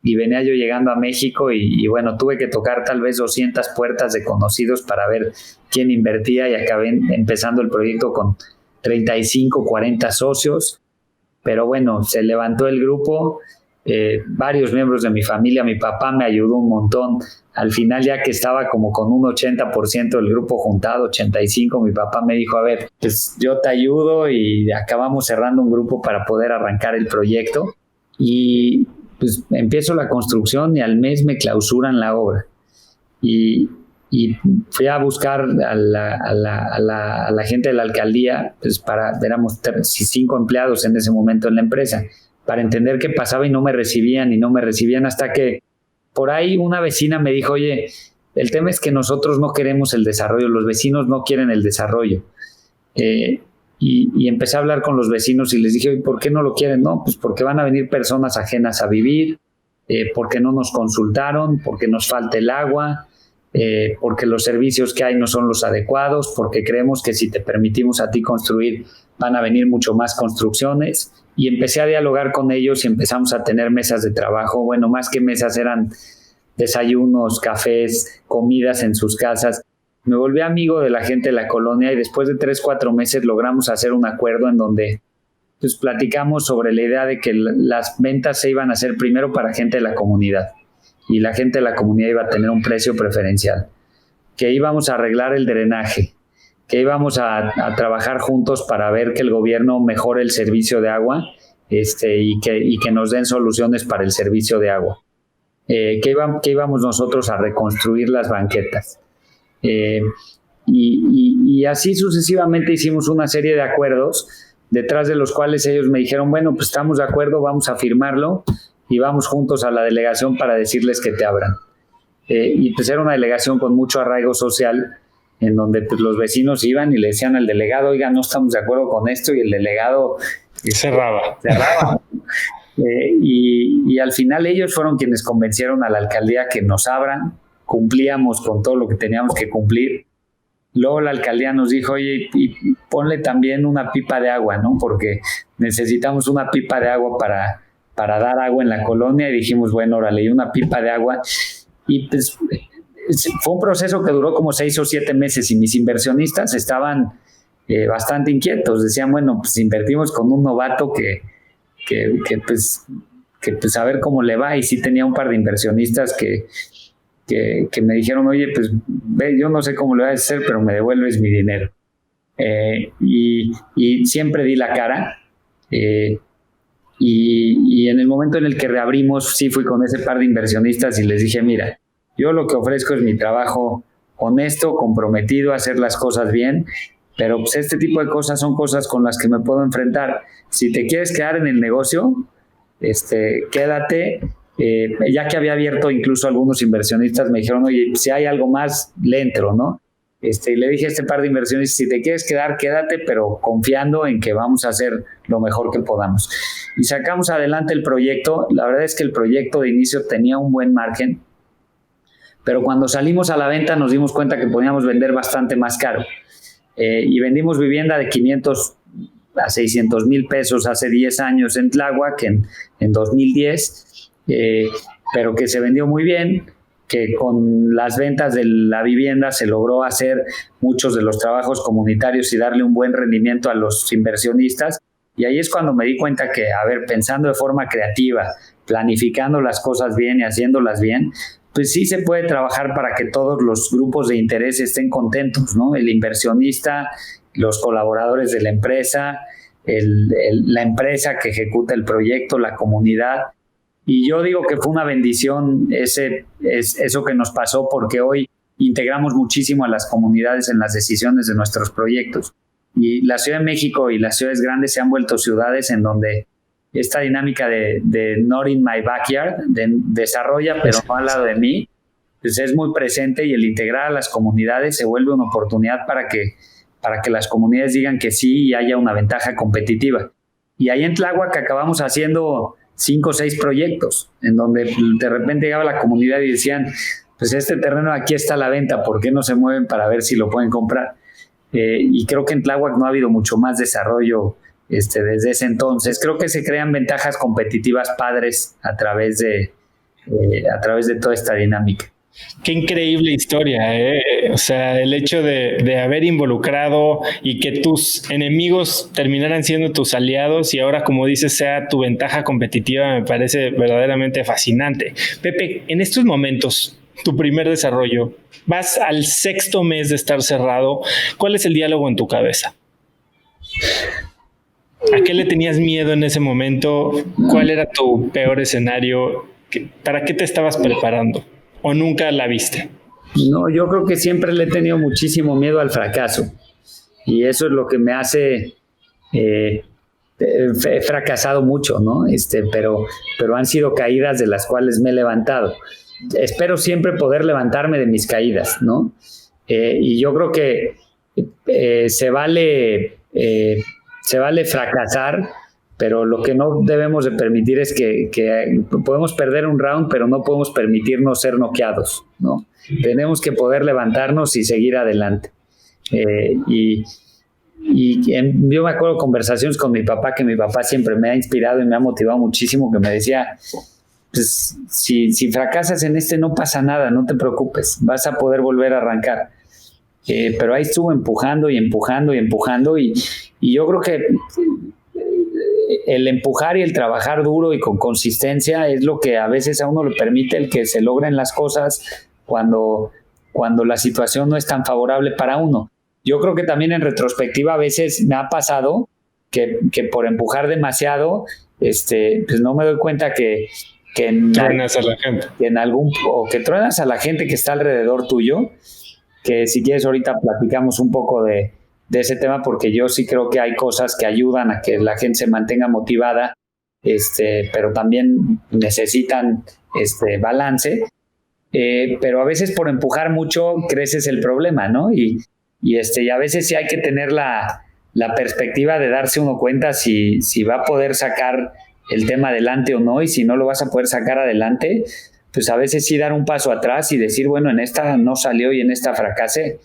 y venía yo llegando a México y bueno, tuve que tocar tal vez 200 puertas de conocidos para ver quién invertía y acabé empezando el proyecto con 35, 40 socios, pero bueno, se levantó el grupo, varios miembros de mi familia, mi papá me ayudó un montón, al final ya que estaba como con un 80% del grupo juntado, 85%, mi papá me dijo, a ver, pues yo te ayudo y acabamos cerrando un grupo para poder arrancar el proyecto y pues empiezo la construcción y al mes me clausuran la obra y fui a buscar a la gente de la alcaldía, pues éramos 5 empleados en ese momento en la empresa, para entender qué pasaba y no me recibían hasta que por ahí una vecina me dijo, oye, el tema es que nosotros no queremos el desarrollo, los vecinos no quieren el desarrollo. Y empecé a hablar con los vecinos y les dije, ¿y por qué no lo quieren? No, pues porque van a venir personas ajenas a vivir, porque no nos consultaron, porque nos falta el agua, porque los servicios que hay no son los adecuados, porque creemos que si te permitimos a ti construir van a venir mucho más construcciones. Y empecé a dialogar con ellos y empezamos a tener mesas de trabajo. Bueno, más que mesas eran desayunos, cafés, comidas en sus casas. Me volví amigo de la gente de la colonia y después de 3-4 meses logramos hacer un acuerdo en donde pues, platicamos sobre la idea de que las ventas se iban a hacer primero para gente de la comunidad y la gente de la comunidad iba a tener un precio preferencial, que íbamos a arreglar el drenaje, que íbamos a trabajar juntos para ver que el gobierno mejore el servicio de agua y que nos den soluciones para el servicio de agua, que íbamos nosotros a reconstruir las banquetas. Y así sucesivamente hicimos una serie de acuerdos detrás de los cuales ellos me dijeron, bueno, pues estamos de acuerdo, vamos a firmarlo y vamos juntos a la delegación para decirles que te abran. Y pues era una delegación con mucho arraigo social en donde pues, los vecinos iban y le decían al delegado, oiga, no estamos de acuerdo con esto, y el delegado cerraba. Y al final ellos fueron quienes convencieron a la alcaldía que nos abran. Cumplíamos con todo lo que teníamos que cumplir. Luego la alcaldía nos dijo, oye, y ponle también una pipa de agua, ¿no? Porque necesitamos una pipa de agua para dar agua en la colonia. Y dijimos, bueno, órale, y una pipa de agua. Y pues fue un proceso que duró como 6 o 7 meses y mis inversionistas estaban bastante inquietos. Decían, bueno, pues invertimos con un novato que pues a ver cómo le va. Y sí tenía un par de inversionistas que me dijeron, oye, pues ve, yo no sé cómo le vas a hacer, pero me devuelves mi dinero. Y siempre di la cara. Y en el momento en el que reabrimos, sí fui con ese par de inversionistas y les dije, mira, yo lo que ofrezco es mi trabajo honesto, comprometido a hacer las cosas bien, pero pues este tipo de cosas son cosas con las que me puedo enfrentar. Si te quieres quedar en el negocio, quédate. Ya que había abierto, incluso algunos inversionistas me dijeron, oye, si hay algo más, le entro, ¿no? Y le dije a este par de inversionistas, si te quieres quedar, quédate, pero confiando en que vamos a hacer lo mejor que podamos. Y sacamos adelante el proyecto. La verdad es que el proyecto de inicio tenía un buen margen, pero cuando salimos a la venta nos dimos cuenta que podíamos vender bastante más caro. Y vendimos vivienda de 500 a 600 mil pesos hace 10 años en Tláhuac, en 2010, pero que se vendió muy bien, que con las ventas de la vivienda se logró hacer muchos de los trabajos comunitarios y darle un buen rendimiento a los inversionistas. Y ahí es cuando me di cuenta que, a ver, pensando de forma creativa, planificando las cosas bien y haciéndolas bien, pues sí se puede trabajar para que todos los grupos de interés estén contentos, ¿no? El inversionista, los colaboradores de la empresa, la empresa que ejecuta el proyecto, la comunidad. Y yo digo que fue una bendición eso que nos pasó, porque hoy integramos muchísimo a las comunidades en las decisiones de nuestros proyectos. Y la Ciudad de México y las ciudades grandes se han vuelto ciudades en donde esta dinámica de not in my backyard, desarrolla pero no al lado de mí, pues es muy presente, y el integrar a las comunidades se vuelve una oportunidad para que las comunidades digan que sí y haya una ventaja competitiva. Y ahí en Tláhuac acabamos haciendo 5 o 6 proyectos, en donde de repente llegaba la comunidad y decían, pues este terreno aquí está a la venta, ¿por qué no se mueven para ver si lo pueden comprar? Y creo que en Tláhuac no ha habido mucho más desarrollo desde ese entonces. Creo que se crean ventajas competitivas padres a través de toda esta dinámica. Qué increíble historia, ¿eh? O sea, el hecho de haber involucrado y que tus enemigos terminaran siendo tus aliados y ahora, como dices, sea tu ventaja competitiva, me parece verdaderamente fascinante. Pepe, en estos momentos, tu primer desarrollo, vas al 6º mes de estar cerrado, ¿cuál es el diálogo en tu cabeza? ¿A qué le tenías miedo en ese momento? ¿Cuál era tu peor escenario? ¿Para qué te estabas preparando? ¿O nunca la viste? No, yo creo que siempre le he tenido muchísimo miedo al fracaso. Y eso es lo que me hace... he fracasado mucho, ¿no? Pero han sido caídas de las cuales me he levantado. Espero siempre poder levantarme de mis caídas, ¿no? Y yo creo que se vale fracasar, pero lo que no debemos de permitir es que podemos perder un round, pero no podemos permitirnos ser noqueados, ¿no? Tenemos que poder levantarnos y seguir adelante. Yo me acuerdo de conversaciones con mi papá, que mi papá siempre me ha inspirado y me ha motivado muchísimo, que me decía, pues si fracasas en no pasa nada, no te preocupes, vas a poder volver a arrancar. Pero ahí estuvo empujando y yo creo que el empujar y el trabajar duro y con consistencia es lo que a veces a uno le permite el que se logren las cosas cuando la situación no es tan favorable para uno. Yo creo que también en retrospectiva a veces me ha pasado que por empujar demasiado, pues no me doy cuenta que truenas a la gente. O que truenas a la gente que está alrededor tuyo, que si quieres ahorita platicamos un poco de ese tema, porque yo sí creo que hay cosas que ayudan a que la gente se mantenga motivada, pero también necesitan balance, pero a veces por empujar mucho creces el problema, ¿no? Y a veces sí hay que tener la perspectiva de darse uno cuenta si va a poder sacar el tema adelante o no, y si no lo vas a poder sacar adelante, pues a veces sí dar un paso atrás y decir, bueno, en esta no salió y en esta fracasé.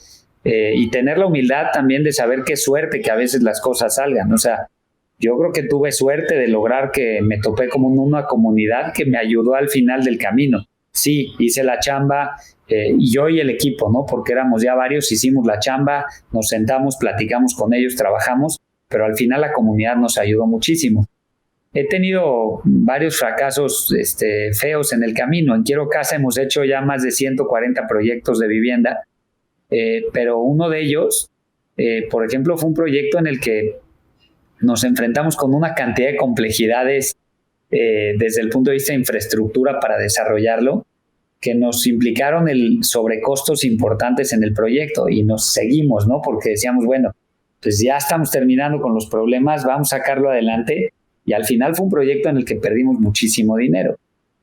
Y tener la humildad también de saber qué suerte que a veces las cosas salgan. O sea, yo creo que tuve suerte de lograr que me topé como en una comunidad que me ayudó al final del camino. Sí, hice la chamba, y yo y el equipo, ¿no? Porque éramos ya varios, hicimos la chamba, nos sentamos, platicamos con ellos, trabajamos, pero al final la comunidad nos ayudó muchísimo. He tenido varios fracasos feos en el camino. En Quiero Casa hemos hecho ya más de 140 proyectos de vivienda. Pero uno de ellos, por ejemplo, fue un proyecto en el que nos enfrentamos con una cantidad de complejidades desde el punto de vista de infraestructura para desarrollarlo, que nos implicaron sobrecostos importantes en el proyecto, y nos seguimos, ¿no? Porque decíamos, bueno, pues ya estamos terminando con los problemas, vamos a sacarlo adelante, y al final fue un proyecto en el que perdimos muchísimo dinero.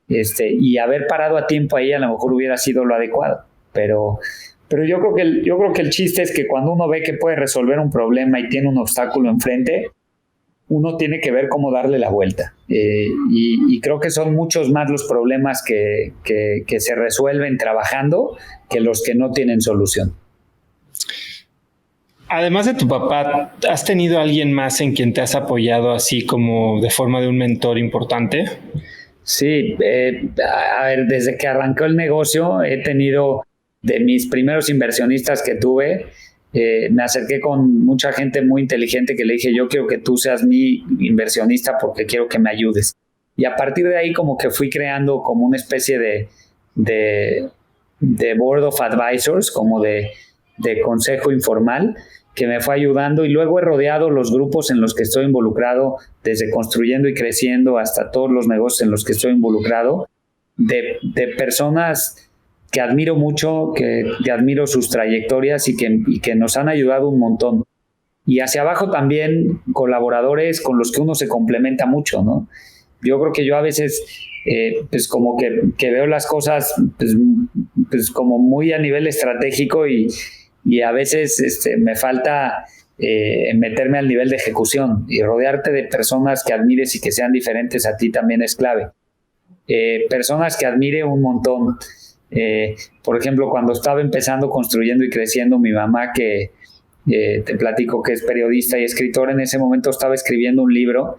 Y haber parado a tiempo ahí a lo mejor hubiera sido lo adecuado, pero yo creo que el chiste es que cuando uno ve que puede resolver un problema y tiene un obstáculo enfrente, uno tiene que ver cómo darle la vuelta. Y creo que son muchos más los problemas que se resuelven trabajando que los que no tienen solución. Además de tu papá, ¿has tenido alguien más en quien te has apoyado así como de forma de un mentor importante? Sí, a ver, desde que arrancó el negocio he tenido... De mis primeros inversionistas que tuve, me acerqué con mucha gente muy inteligente que le dije, yo quiero que tú seas mi inversionista porque quiero que me ayudes. Y a partir de ahí como que fui creando como una especie de board of advisors, como de consejo informal, que me fue ayudando, y luego he rodeado los grupos en los que estoy involucrado, desde Construyendo y Creciendo hasta todos los negocios en los que estoy involucrado, de personas que admiro mucho, que admiro sus trayectorias y que nos han ayudado un montón. Y hacia abajo también colaboradores con los que uno se complementa mucho, ¿no? Yo creo que yo a veces pues como que veo las cosas pues como muy a nivel estratégico y a veces me falta meterme al nivel de ejecución, y rodearte de personas que admires y que sean diferentes a ti también es clave. Personas que admire un montón. Por ejemplo, cuando estaba empezando Construyendo y Creciendo, mi mamá, que te platico que es periodista y escritora, en ese momento estaba escribiendo un libro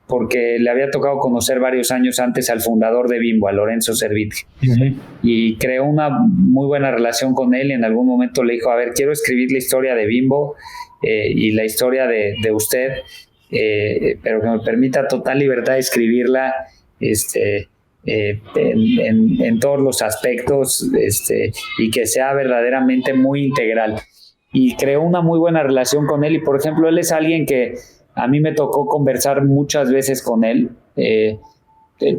porque le había tocado conocer varios años antes al fundador de Bimbo, a Lorenzo Servitje. Uh-huh. Y creó una muy buena relación con él, y en algún momento le dijo, a ver, quiero escribir la historia de Bimbo y la historia de usted, pero que me permita total libertad de escribirla en todos los aspectos, y que sea verdaderamente muy integral. Y creó una muy buena relación con él, y por ejemplo, él es alguien que a mí me tocó conversar muchas veces con él.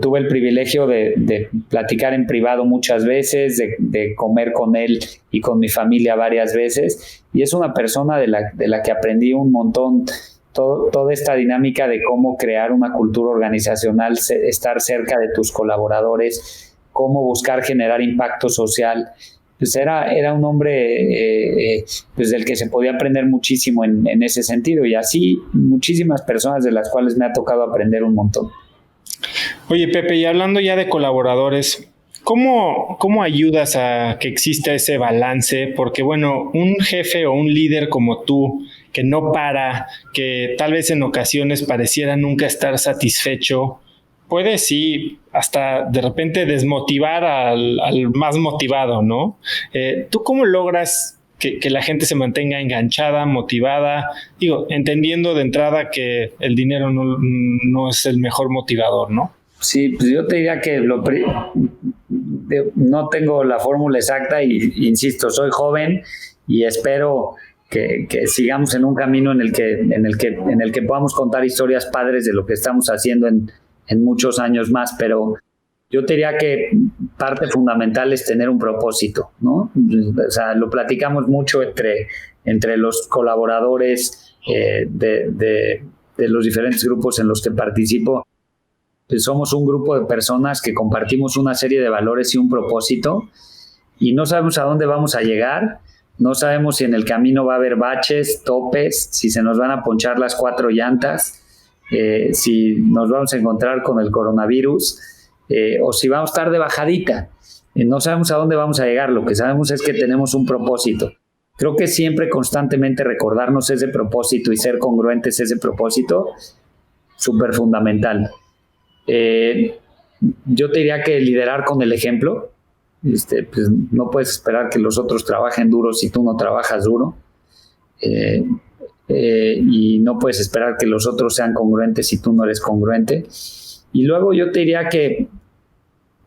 Tuve el privilegio de platicar en privado muchas veces, de comer con él y con mi familia varias veces, y es una persona de la que aprendí un montón. Toda esta dinámica de cómo crear una cultura organizacional, estar cerca de tus colaboradores, cómo buscar generar impacto social. Pues era un hombre pues del que se podía aprender muchísimo en ese sentido, y así muchísimas personas de las cuales me ha tocado aprender un montón. Oye, Pepe, y hablando ya de colaboradores, ¿cómo ayudas a que exista ese balance? Porque bueno, un jefe o un líder como tú, que no para, que tal vez en ocasiones pareciera nunca estar satisfecho, puede sí hasta de repente desmotivar al más motivado, ¿no? ¿Tú cómo logras que la gente se mantenga enganchada, motivada? Digo, entendiendo de entrada que el dinero no es el mejor motivador, ¿no? Sí, pues yo te diría que no tengo la fórmula exacta, y insisto, soy joven y espero que sigamos en un camino en el que podamos contar historias padres de lo que estamos haciendo en muchos años más, pero yo te diría que parte fundamental es tener un propósito, ¿no? O sea, lo platicamos mucho entre los colaboradores de los diferentes grupos en los que participo. Pues somos un grupo de personas que compartimos una serie de valores y un propósito, y no sabemos a dónde vamos a llegar. No sabemos si en el camino va a haber baches, topes, si se nos van a ponchar las 4 llantas, si nos vamos a encontrar con el coronavirus, o si vamos a estar de bajadita. No sabemos a dónde vamos a llegar. Lo que sabemos es que tenemos un propósito. Creo que siempre constantemente recordarnos ese propósito y ser congruentes ese propósito, súper fundamental. Yo te diría que liderar con el ejemplo. Pues no puedes esperar que los otros trabajen duro si tú no trabajas duro, y no puedes esperar que los otros sean congruentes si tú no eres congruente. Y luego yo te diría que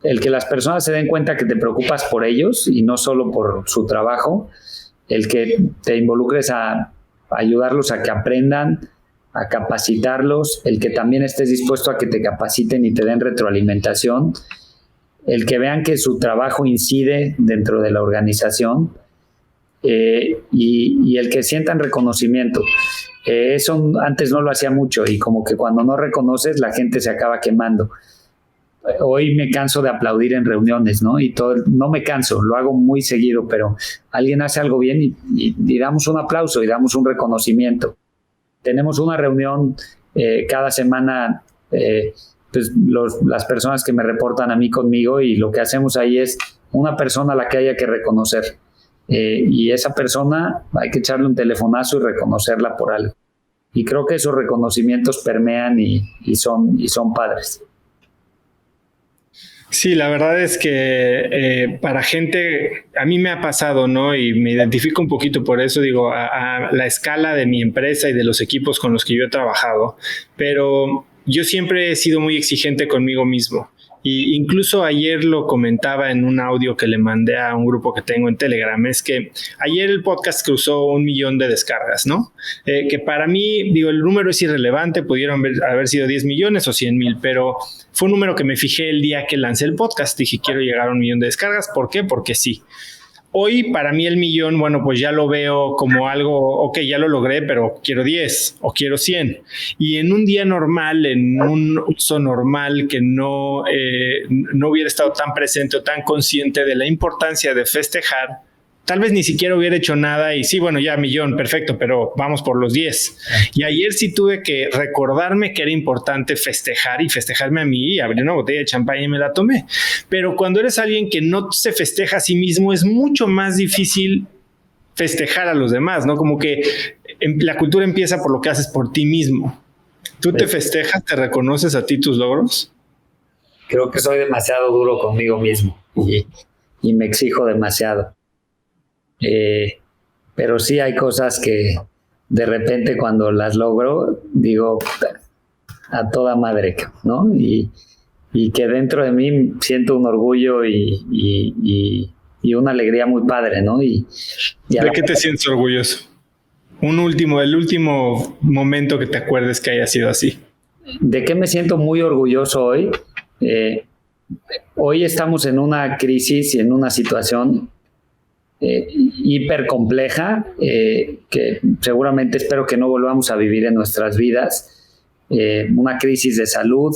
el que las personas se den cuenta que te preocupas por ellos y no solo por su trabajo, el que te involucres a ayudarlos a que aprendan, a capacitarlos, el que también estés dispuesto a que te capaciten y te den retroalimentación, el que vean que su trabajo incide dentro de la organización, y el que sientan reconocimiento. Eso antes no lo hacía mucho, y como que cuando no reconoces, la gente se acaba quemando. Hoy me canso de aplaudir en reuniones, ¿no? Y no me canso, lo hago muy seguido, pero alguien hace algo bien y damos un aplauso y damos un reconocimiento. Tenemos una reunión cada semana, pues las personas que me reportan a mí conmigo, y lo que hacemos ahí es una persona a la que haya que reconocer, y esa persona hay que echarle un telefonazo y reconocerla por algo, y creo que esos reconocimientos permean y son padres. Sí, la verdad es que para gente, a mí me ha pasado, ¿no? Y me identifico un poquito por eso, digo, a la escala de mi empresa y de los equipos con los que yo he trabajado, pero yo siempre he sido muy exigente conmigo mismo. y incluso ayer lo comentaba en un audio que le mandé a un grupo que tengo en Telegram, es que ayer el podcast cruzó 1 millón de descargas, ¿no? Que para mí, digo, el número es irrelevante, pudieron haber sido 10 millones o 100,000, pero fue un número que me fijé el día que lancé el podcast. Dije, quiero llegar a 1 millón de descargas. ¿Por qué? Porque sí. Hoy, para mí, el millón, bueno, pues ya lo veo como algo, ok, ya lo logré, pero quiero 10 o quiero 100. Y en un día normal, en un uso normal que no hubiera estado tan presente o tan consciente de la importancia de festejar, tal vez ni siquiera hubiera hecho nada y sí, bueno, ya 1 millón, perfecto, pero vamos por los 10. Y ayer sí tuve que recordarme que era importante festejar y festejarme a mí y abrir una botella de champaña y me la tomé. Pero cuando eres alguien que no se festeja a sí mismo, es mucho más difícil festejar a los demás, ¿no? Como que la cultura empieza por lo que haces por ti mismo. ¿Tú te festejas, te reconoces a ti tus logros? Creo que soy demasiado duro conmigo mismo y me exijo demasiado. Pero sí hay cosas que de repente cuando las logro digo a toda madre, ¿no? Y que dentro de mí siento un orgullo y una alegría muy padre, ¿no? ¿De qué te sientes orgulloso? El último momento que te acuerdes que haya sido así. ¿De qué me siento muy orgulloso hoy? Hoy estamos en una crisis y en una situación hiper compleja que seguramente espero que no volvamos a vivir en nuestras vidas, una crisis de salud,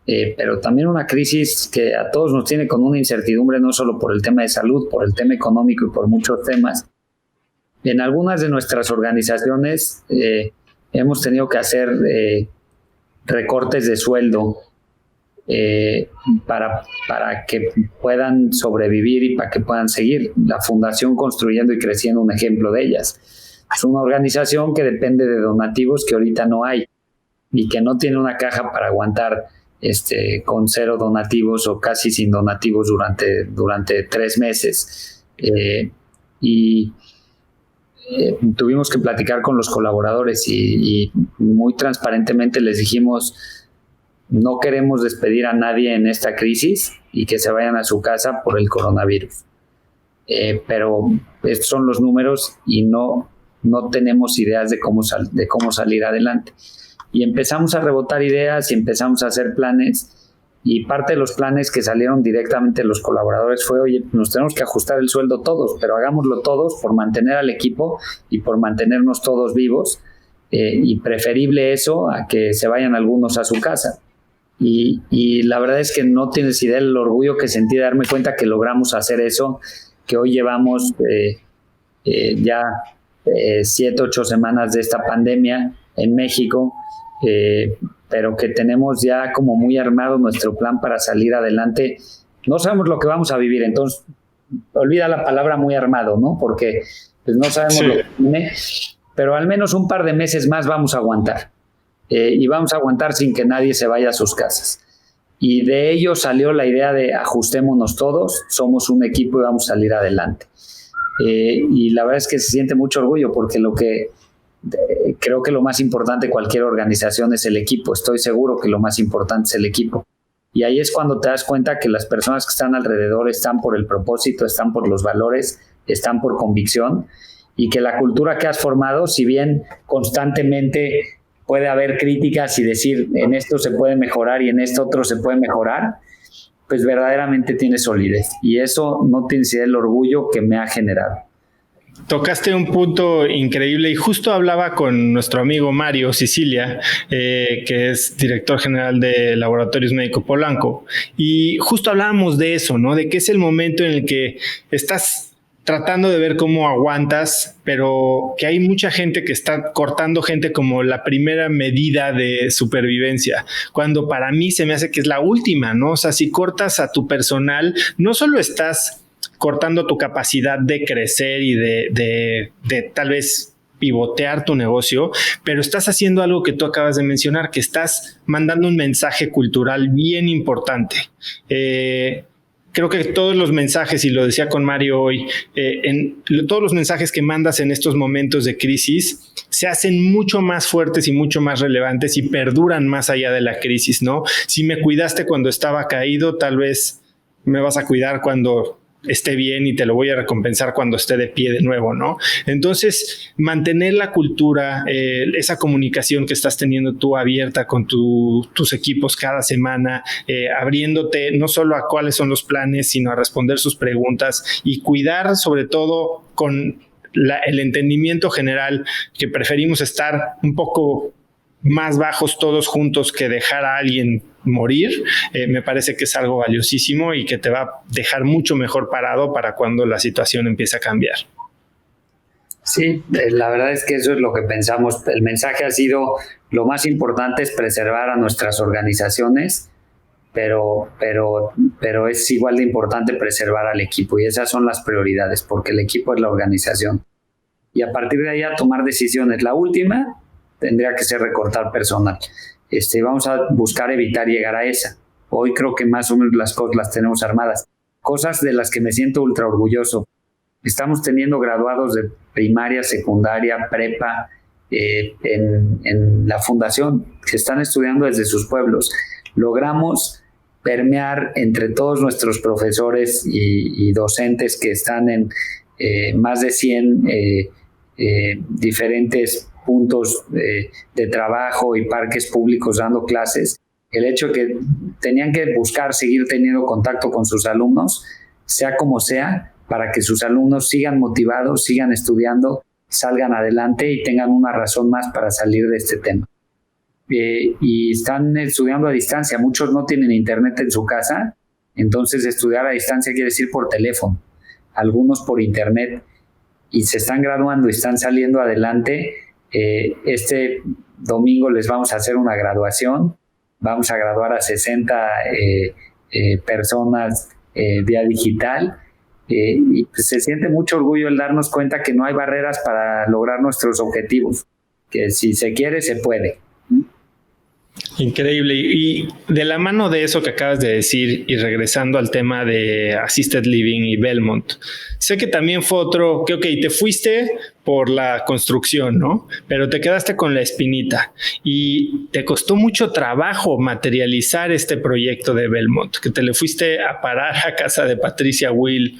pero también una crisis que a todos nos tiene con una incertidumbre, no solo por el tema de salud, por el tema económico y por muchos temas. En algunas de nuestras organizaciones hemos tenido que hacer recortes de sueldo para que puedan sobrevivir y para que puedan seguir. La Fundación Construyendo y Creciendo, un ejemplo de ellas. Es una organización que depende de donativos que ahorita no hay y que no tiene una caja para aguantar con 0 donativos o casi sin donativos durante 3 meses. Tuvimos que platicar con los colaboradores y muy transparentemente les dijimos: no queremos despedir a nadie en esta crisis y que se vayan a su casa por el coronavirus. Pero estos son los números y no tenemos ideas de cómo salir adelante. Y empezamos a rebotar ideas y empezamos a hacer planes. Y parte de los planes que salieron directamente de los colaboradores fue: oye, nos tenemos que ajustar el sueldo todos, pero hagámoslo todos por mantener al equipo y por mantenernos todos vivos. Y preferible eso a que se vayan algunos a su casa. Y la verdad es que no tienes idea del orgullo que sentí de darme cuenta que logramos hacer eso, que hoy llevamos ya 7, 8 semanas de esta pandemia en México, pero que tenemos ya como muy armado nuestro plan para salir adelante. No sabemos lo que vamos a vivir, entonces olvida la palabra muy armado, ¿no? Porque pues, no sabemos lo que viene, pero al menos un par de meses más vamos a aguantar. Y vamos a aguantar sin que nadie se vaya a sus casas. Y de ello salió la idea de ajustémonos todos, somos un equipo y vamos a salir adelante. Y la verdad es que se siente mucho orgullo porque creo que lo más importante de cualquier organización es el equipo. Estoy seguro que lo más importante es el equipo. Y ahí es cuando te das cuenta que las personas que están alrededor están por el propósito, están por los valores, están por convicción, y que la cultura que has formado, si bien constantemente puede haber críticas y decir en esto se puede mejorar y en esto otro se puede mejorar, pues verdaderamente tiene solidez. Y eso no tienes idea del orgullo que me ha generado. Tocaste un punto increíble y justo hablaba con nuestro amigo Mario Sicilia, que es director general de Laboratorios Médico Polanco, y justo hablábamos de eso, ¿no? De que es el momento en el que estás tratando de ver cómo aguantas, pero que hay mucha gente que está cortando gente como la primera medida de supervivencia, cuando para mí se me hace que es la última, ¿no? O sea, si cortas a tu personal, no solo estás cortando tu capacidad de crecer y de tal vez pivotear tu negocio, pero estás haciendo algo que tú acabas de mencionar, que estás mandando un mensaje cultural bien importante. creo que todos los mensajes, y lo decía con Mario hoy, todos los mensajes que mandas en estos momentos de crisis se hacen mucho más fuertes y mucho más relevantes y perduran más allá de la crisis, ¿no? Si me cuidaste cuando estaba caído, tal vez me vas a cuidar cuando esté bien y te lo voy a recompensar cuando esté de pie de nuevo, ¿no? Entonces, mantener la cultura, esa comunicación que estás teniendo tú abierta con tus equipos cada semana, abriéndote no solo a cuáles son los planes, sino a responder sus preguntas y cuidar sobre todo con el entendimiento general que preferimos estar un poco más bajos todos juntos que dejar a alguien morir, me parece que es algo valiosísimo y que te va a dejar mucho mejor parado para cuando la situación empiece a cambiar. Sí, la verdad es que eso es lo que pensamos. El mensaje ha sido, lo más importante es preservar a nuestras organizaciones, pero es igual de importante preservar al equipo, y esas son las prioridades, porque el equipo es la organización. Y a partir de ahí a tomar decisiones. La última tendría que ser recortar personal. Vamos a buscar evitar llegar a esa. Hoy creo que más o menos las cosas las tenemos armadas. Cosas de las que me siento ultra orgulloso. Estamos teniendo graduados de primaria, secundaria, prepa, en la fundación, que están estudiando desde sus pueblos. Logramos permear entre todos nuestros profesores y docentes que están en más de 100 diferentes puntos de trabajo y parques públicos dando clases. El hecho de que tenían que buscar seguir teniendo contacto con sus alumnos, sea como sea, para que sus alumnos sigan motivados, sigan estudiando, salgan adelante y tengan una razón más para salir de este tema. Y están estudiando a distancia. Muchos no tienen internet en su casa, entonces estudiar a distancia quiere decir por teléfono, algunos por internet, y se están graduando y están saliendo adelante. Este domingo les vamos a hacer una graduación. Vamos a graduar a 60 personas vía digital. Y pues se siente mucho orgullo el darnos cuenta que no hay barreras para lograr nuestros objetivos, que si se quiere, se puede. Increíble. Y de la mano de eso que acabas de decir y regresando al tema de Assisted Living y Belmont, sé que también fue otro que, ok, te fuiste por la construcción, ¿no? Pero te quedaste con la espinita y te costó mucho trabajo materializar este proyecto de Belmont, que te le fuiste a parar a casa de Patricia Will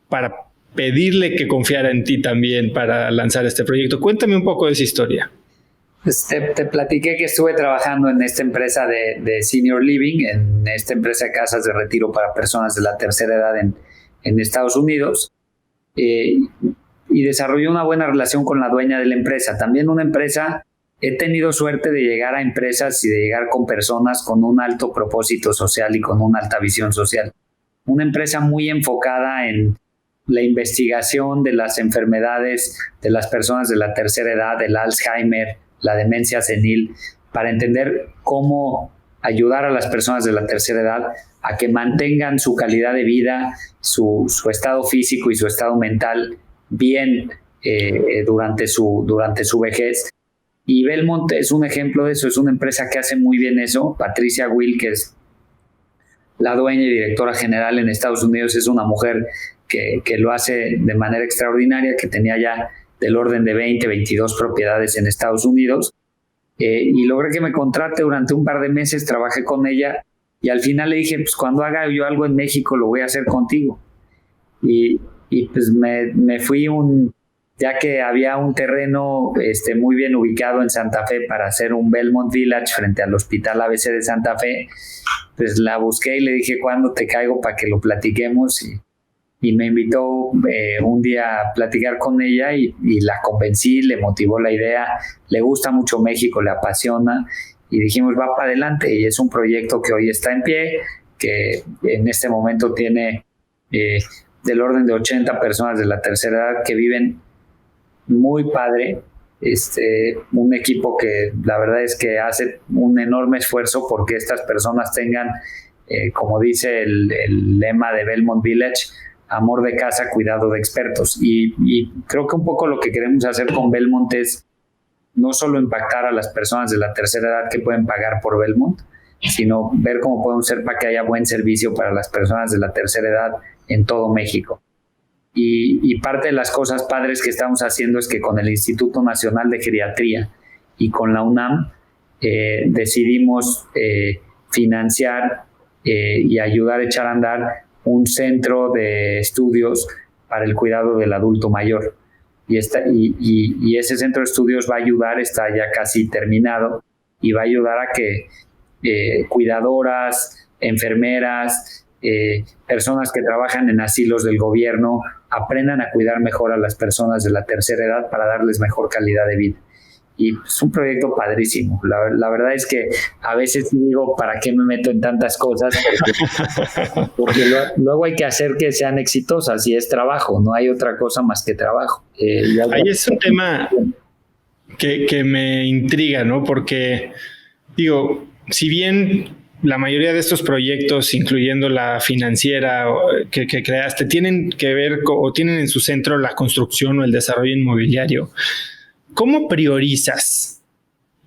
para pedirle que confiara en ti también para lanzar este proyecto. Cuéntame un poco de esa historia. Pues te platiqué que estuve trabajando en esta empresa de Senior Living, en esta empresa de casas de retiro para personas de la tercera edad en Estados Unidos, y desarrollé una buena relación con la dueña de la empresa. También una empresa, he tenido suerte de llegar a empresas y de llegar con personas con un alto propósito social y con una alta visión social. Una empresa muy enfocada en la investigación de las enfermedades de las personas de la tercera edad, el Alzheimer, la demencia senil, para entender cómo ayudar a las personas de la tercera edad a que mantengan su calidad de vida, su estado físico y su estado mental bien durante su vejez. Y Belmont es un ejemplo de eso, es una empresa que hace muy bien eso. Patricia Will, que es la dueña y directora general en Estados Unidos, es una mujer que lo hace de manera extraordinaria, que tenía ya del orden de 20, 22 propiedades en Estados Unidos, y logré que me contrate durante un par de meses. Trabajé con ella y al final le dije, pues cuando haga yo algo en México lo voy a hacer contigo. Y pues me fui ya que había un terreno muy bien ubicado en Santa Fe para hacer un Belmont Village frente al Hospital ABC de Santa Fe, pues la busqué y le dije, ¿cuándo te caigo para que lo platiquemos? Y me invitó un día a platicar con ella y la convencí, le motivó la idea, le gusta mucho México, le apasiona, y dijimos, va para adelante. Y es un proyecto que hoy está en pie, que en este momento tiene del orden de 80 personas de la tercera edad que viven muy padre. Un equipo que la verdad es que hace un enorme esfuerzo porque estas personas tengan, como dice el lema de Belmont Village, amor de casa, cuidado de expertos. Y creo que un poco lo que queremos hacer con Belmont es no solo impactar a las personas de la tercera edad que pueden pagar por Belmont, sino ver cómo podemos hacer para que haya buen servicio para las personas de la tercera edad en todo México. Y parte de las cosas padres que estamos haciendo es que con el Instituto Nacional de Geriatría y con la UNAM decidimos financiar y ayudar a echar a andar un centro de estudios para el cuidado del adulto mayor. Y ese centro de estudios va a ayudar, está ya casi terminado, y va a ayudar a que cuidadoras, enfermeras, personas que trabajan en asilos del gobierno aprendan a cuidar mejor a las personas de la tercera edad para darles mejor calidad de vida. Y es un proyecto padrísimo. La verdad es que a veces digo, ¿para qué me meto en tantas cosas? Porque luego hay que hacer que sean exitosas, y es trabajo, no hay otra cosa más que trabajo. Ahí es un tema que me intriga, ¿no? Porque, digo, si bien la mayoría de estos proyectos, incluyendo la financiera que creaste, tienen que ver o tienen en su centro la construcción o el desarrollo inmobiliario, ¿cómo priorizas?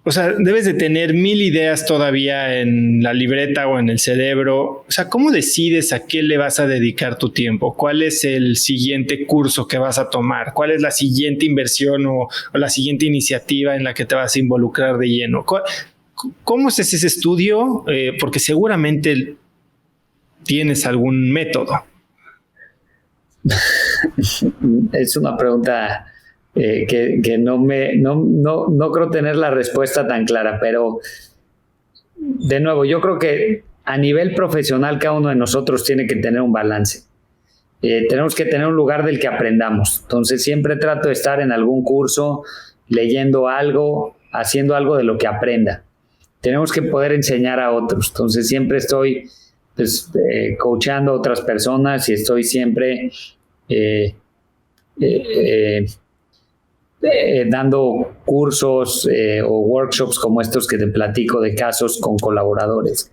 O sea, debes de tener 1000 ideas todavía en la libreta o en el cerebro. O sea, ¿cómo decides a qué le vas a dedicar tu tiempo? ¿Cuál es el siguiente curso que vas a tomar? ¿Cuál es la siguiente inversión o la siguiente iniciativa en la que te vas a involucrar de lleno? ¿Cómo es ese estudio? Porque seguramente tienes algún método. Es una pregunta que no creo tener la respuesta tan clara, pero de nuevo, yo creo que a nivel profesional cada uno de nosotros tiene que tener un balance. Tenemos que tener un lugar del que aprendamos. Entonces siempre trato de estar en algún curso, leyendo algo, haciendo algo de lo que aprenda. Tenemos que poder enseñar a otros. Entonces siempre estoy coachando a otras personas, y estoy siempre dando cursos o workshops como estos que te platico, de casos con colaboradores.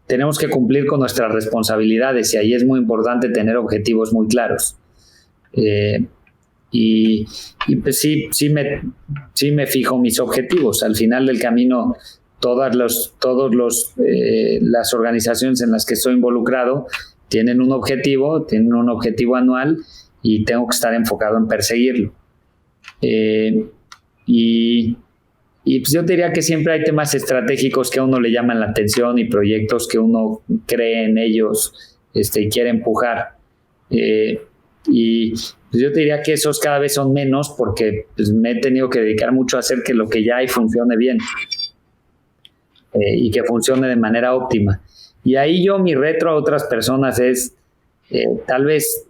Tenemos que cumplir con nuestras responsabilidades, y ahí es muy importante tener objetivos muy claros. Y pues sí me fijo mis objetivos. Al final del camino, todas las organizaciones en las que estoy involucrado tienen un objetivo anual, y tengo que estar enfocado en perseguirlo. Y pues yo diría que siempre hay temas estratégicos que a uno le llaman la atención, y proyectos que uno cree en ellos y quiere empujar. Y pues yo te diría que esos cada vez son menos, porque pues me he tenido que dedicar mucho a hacer que lo que ya hay funcione bien, y que funcione de manera óptima. Y ahí mi retro a otras personas es tal vez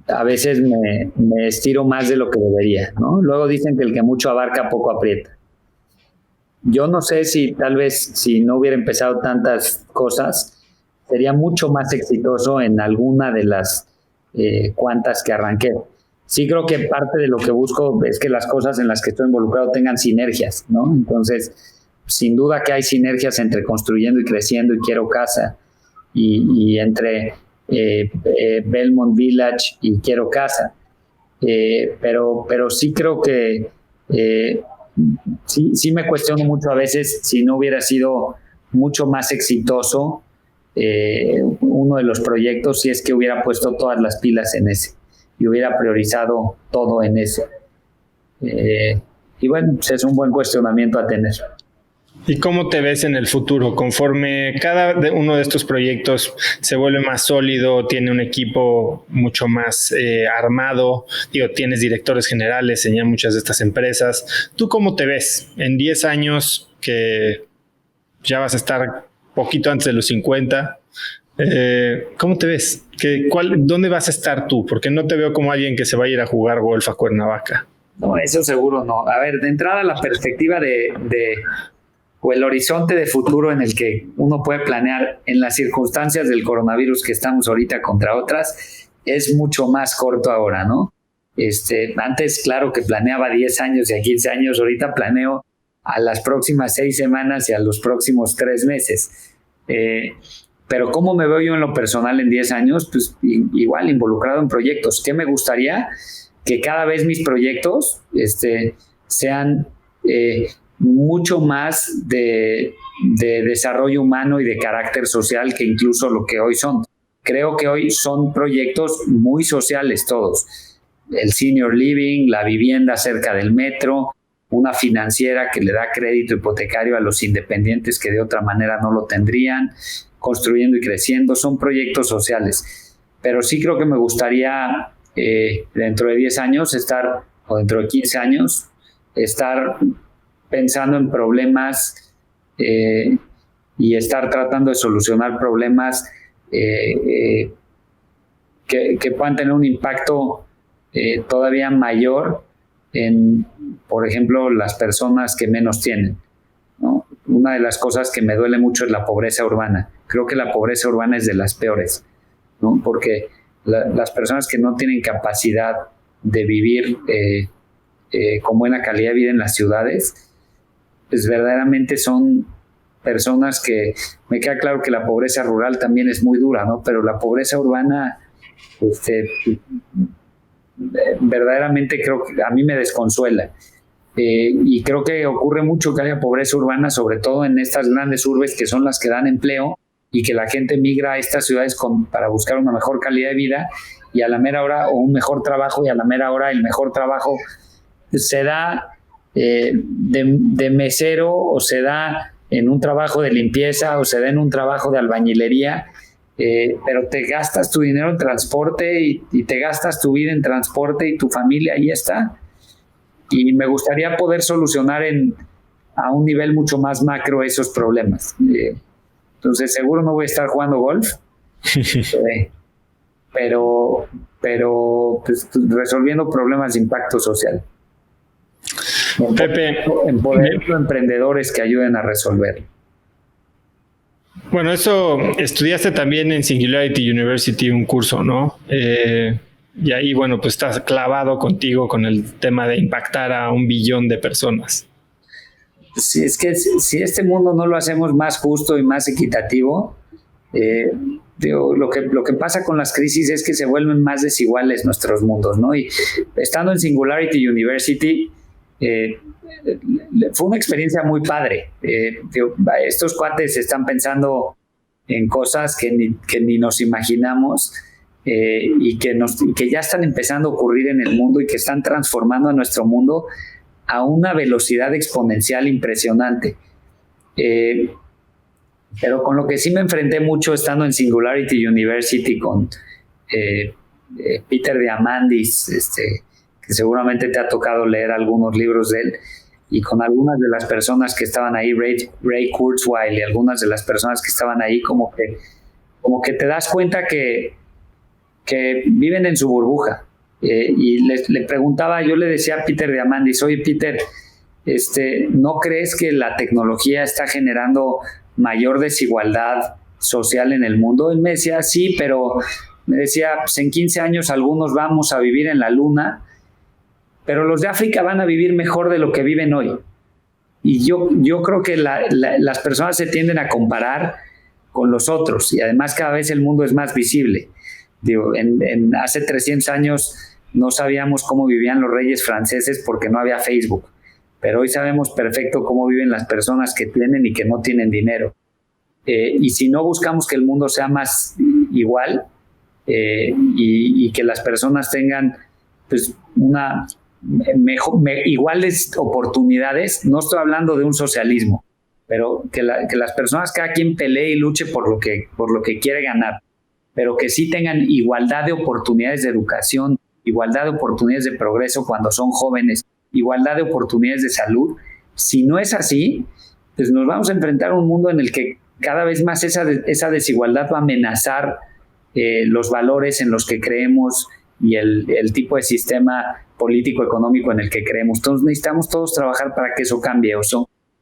a veces me estiro más de lo que debería, ¿no? Luego dicen que el que mucho abarca poco aprieta. Yo no sé si tal vez si no hubiera empezado tantas cosas, sería mucho más exitoso en alguna de las cuantas que arranqué. Sí creo que parte de lo que busco es que las cosas en las que estoy involucrado tengan sinergias, ¿no? Entonces, sin duda que hay sinergias entre Construyendo y Creciendo y Quiero Casa, y entre Belmont Village y Quiero Casa. Pero sí creo que sí me cuestiono mucho a veces si no hubiera sido mucho más exitoso uno de los proyectos, si es que hubiera puesto todas las pilas en ese y hubiera priorizado todo en ese. Y bueno, pues es un buen cuestionamiento a tener. ¿Y cómo te ves en el futuro? Conforme cada uno de estos proyectos se vuelve más sólido, tiene un equipo mucho más armado, tienes directores generales en muchas de estas empresas. ¿Tú cómo te ves en 10 años, que ya vas a estar poquito antes de los 50? ¿Cómo te ves? ¿Dónde vas a estar tú? Porque no te veo como alguien que se va a ir a jugar golf a Cuernavaca. No, eso seguro no. A ver, de entrada, la perspectiva o el horizonte de futuro en el que uno puede planear en las circunstancias del coronavirus que estamos ahorita contra otras es mucho más corto ahora, ¿no? Antes, claro que planeaba 10 años y a 15 años, ahorita planeo a las próximas 6 semanas y a los próximos 3 meses. Pero ¿cómo me veo yo en lo personal en 10 años? Pues igual involucrado en proyectos. ¿Qué me gustaría? Que cada vez mis proyectos sean mucho más de desarrollo humano y de carácter social que incluso lo que hoy son. Creo que hoy son proyectos muy sociales todos. El senior living, la vivienda cerca del metro, una financiera que le da crédito hipotecario a los independientes que de otra manera no lo tendrían, construyendo y creciendo, son proyectos sociales. Pero sí creo que me gustaría dentro de 10 años o dentro de 15 años, estar pensando en problemas y estar tratando de solucionar problemas que puedan tener un impacto todavía mayor en, por ejemplo, las personas que menos tienen, ¿no? Una de las cosas que me duele mucho es la pobreza urbana. Creo que la pobreza urbana es de las peores, ¿no? Porque las personas que no tienen capacidad de vivir con buena calidad de vida en las ciudades, pues verdaderamente son personas que, me queda claro que la pobreza rural también es muy dura, ¿no? Pero la pobreza urbana, verdaderamente creo que a mí me desconsuela. Y creo que ocurre mucho que haya pobreza urbana, sobre todo en estas grandes urbes que son las que dan empleo y que la gente migra a estas ciudades para buscar una mejor calidad de vida y a la mera hora, o un mejor trabajo, y a la mera hora el mejor trabajo se da de mesero, o se da en un trabajo de limpieza, o se da en un trabajo de albañilería, pero te gastas tu dinero en transporte y te gastas tu vida en transporte y tu familia ahí está. Y me gustaría poder solucionar a un nivel mucho más macro esos problemas. Entonces seguro no voy a estar jugando golf, pero pues, resolviendo problemas de impacto social. Pepe, empoderando emprendedores que ayuden a resolver. Bueno, eso estudiaste también en Singularity University un curso, ¿no? Y ahí, bueno, pues estás clavado contigo con el tema de impactar a 1 billón de personas. Sí, es que si este mundo no lo hacemos más justo y más equitativo, lo que pasa con las crisis es que se vuelven más desiguales nuestros mundos, ¿no? Y estando en Singularity University, fue una experiencia muy padre. Estos cuates están pensando en cosas que ni nos imaginamos, y que ya están empezando a ocurrir en el mundo y que están transformando a nuestro mundo a una velocidad exponencial impresionante. Pero con lo que sí me enfrenté mucho estando en Singularity University con Peter Diamandis, que seguramente te ha tocado leer algunos libros de él, y con algunas de las personas que estaban ahí, Ray Kurzweil y algunas de las personas que estaban ahí, como que te das cuenta que viven en su burbuja. Y le preguntaba, yo le decía a Peter Diamandis, oye Peter, ¿no crees que la tecnología está generando mayor desigualdad social en el mundo? Él me decía, sí, pero me decía, pues en 15 años algunos vamos a vivir en la luna, pero los de África van a vivir mejor de lo que viven hoy. Y yo creo que las personas se tienden a comparar con los otros, y además cada vez el mundo es más visible. Digo, hace 300 años no sabíamos cómo vivían los reyes franceses porque no había Facebook, pero hoy sabemos perfecto cómo viven las personas que tienen y que no tienen dinero. Y si no buscamos que el mundo sea más igual, y que las personas tengan pues iguales oportunidades, no estoy hablando de un socialismo, pero que las personas, cada quien pelee y luche por lo que quiere ganar, pero que sí tengan igualdad de oportunidades de educación, igualdad de oportunidades de progreso cuando son jóvenes, igualdad de oportunidades de salud. Si no es así, pues nos vamos a enfrentar a un mundo en el que cada vez más esa desigualdad va a amenazar los valores en los que creemos y el tipo de sistema político-económico en el que creemos. Entonces necesitamos todos trabajar para que eso cambie,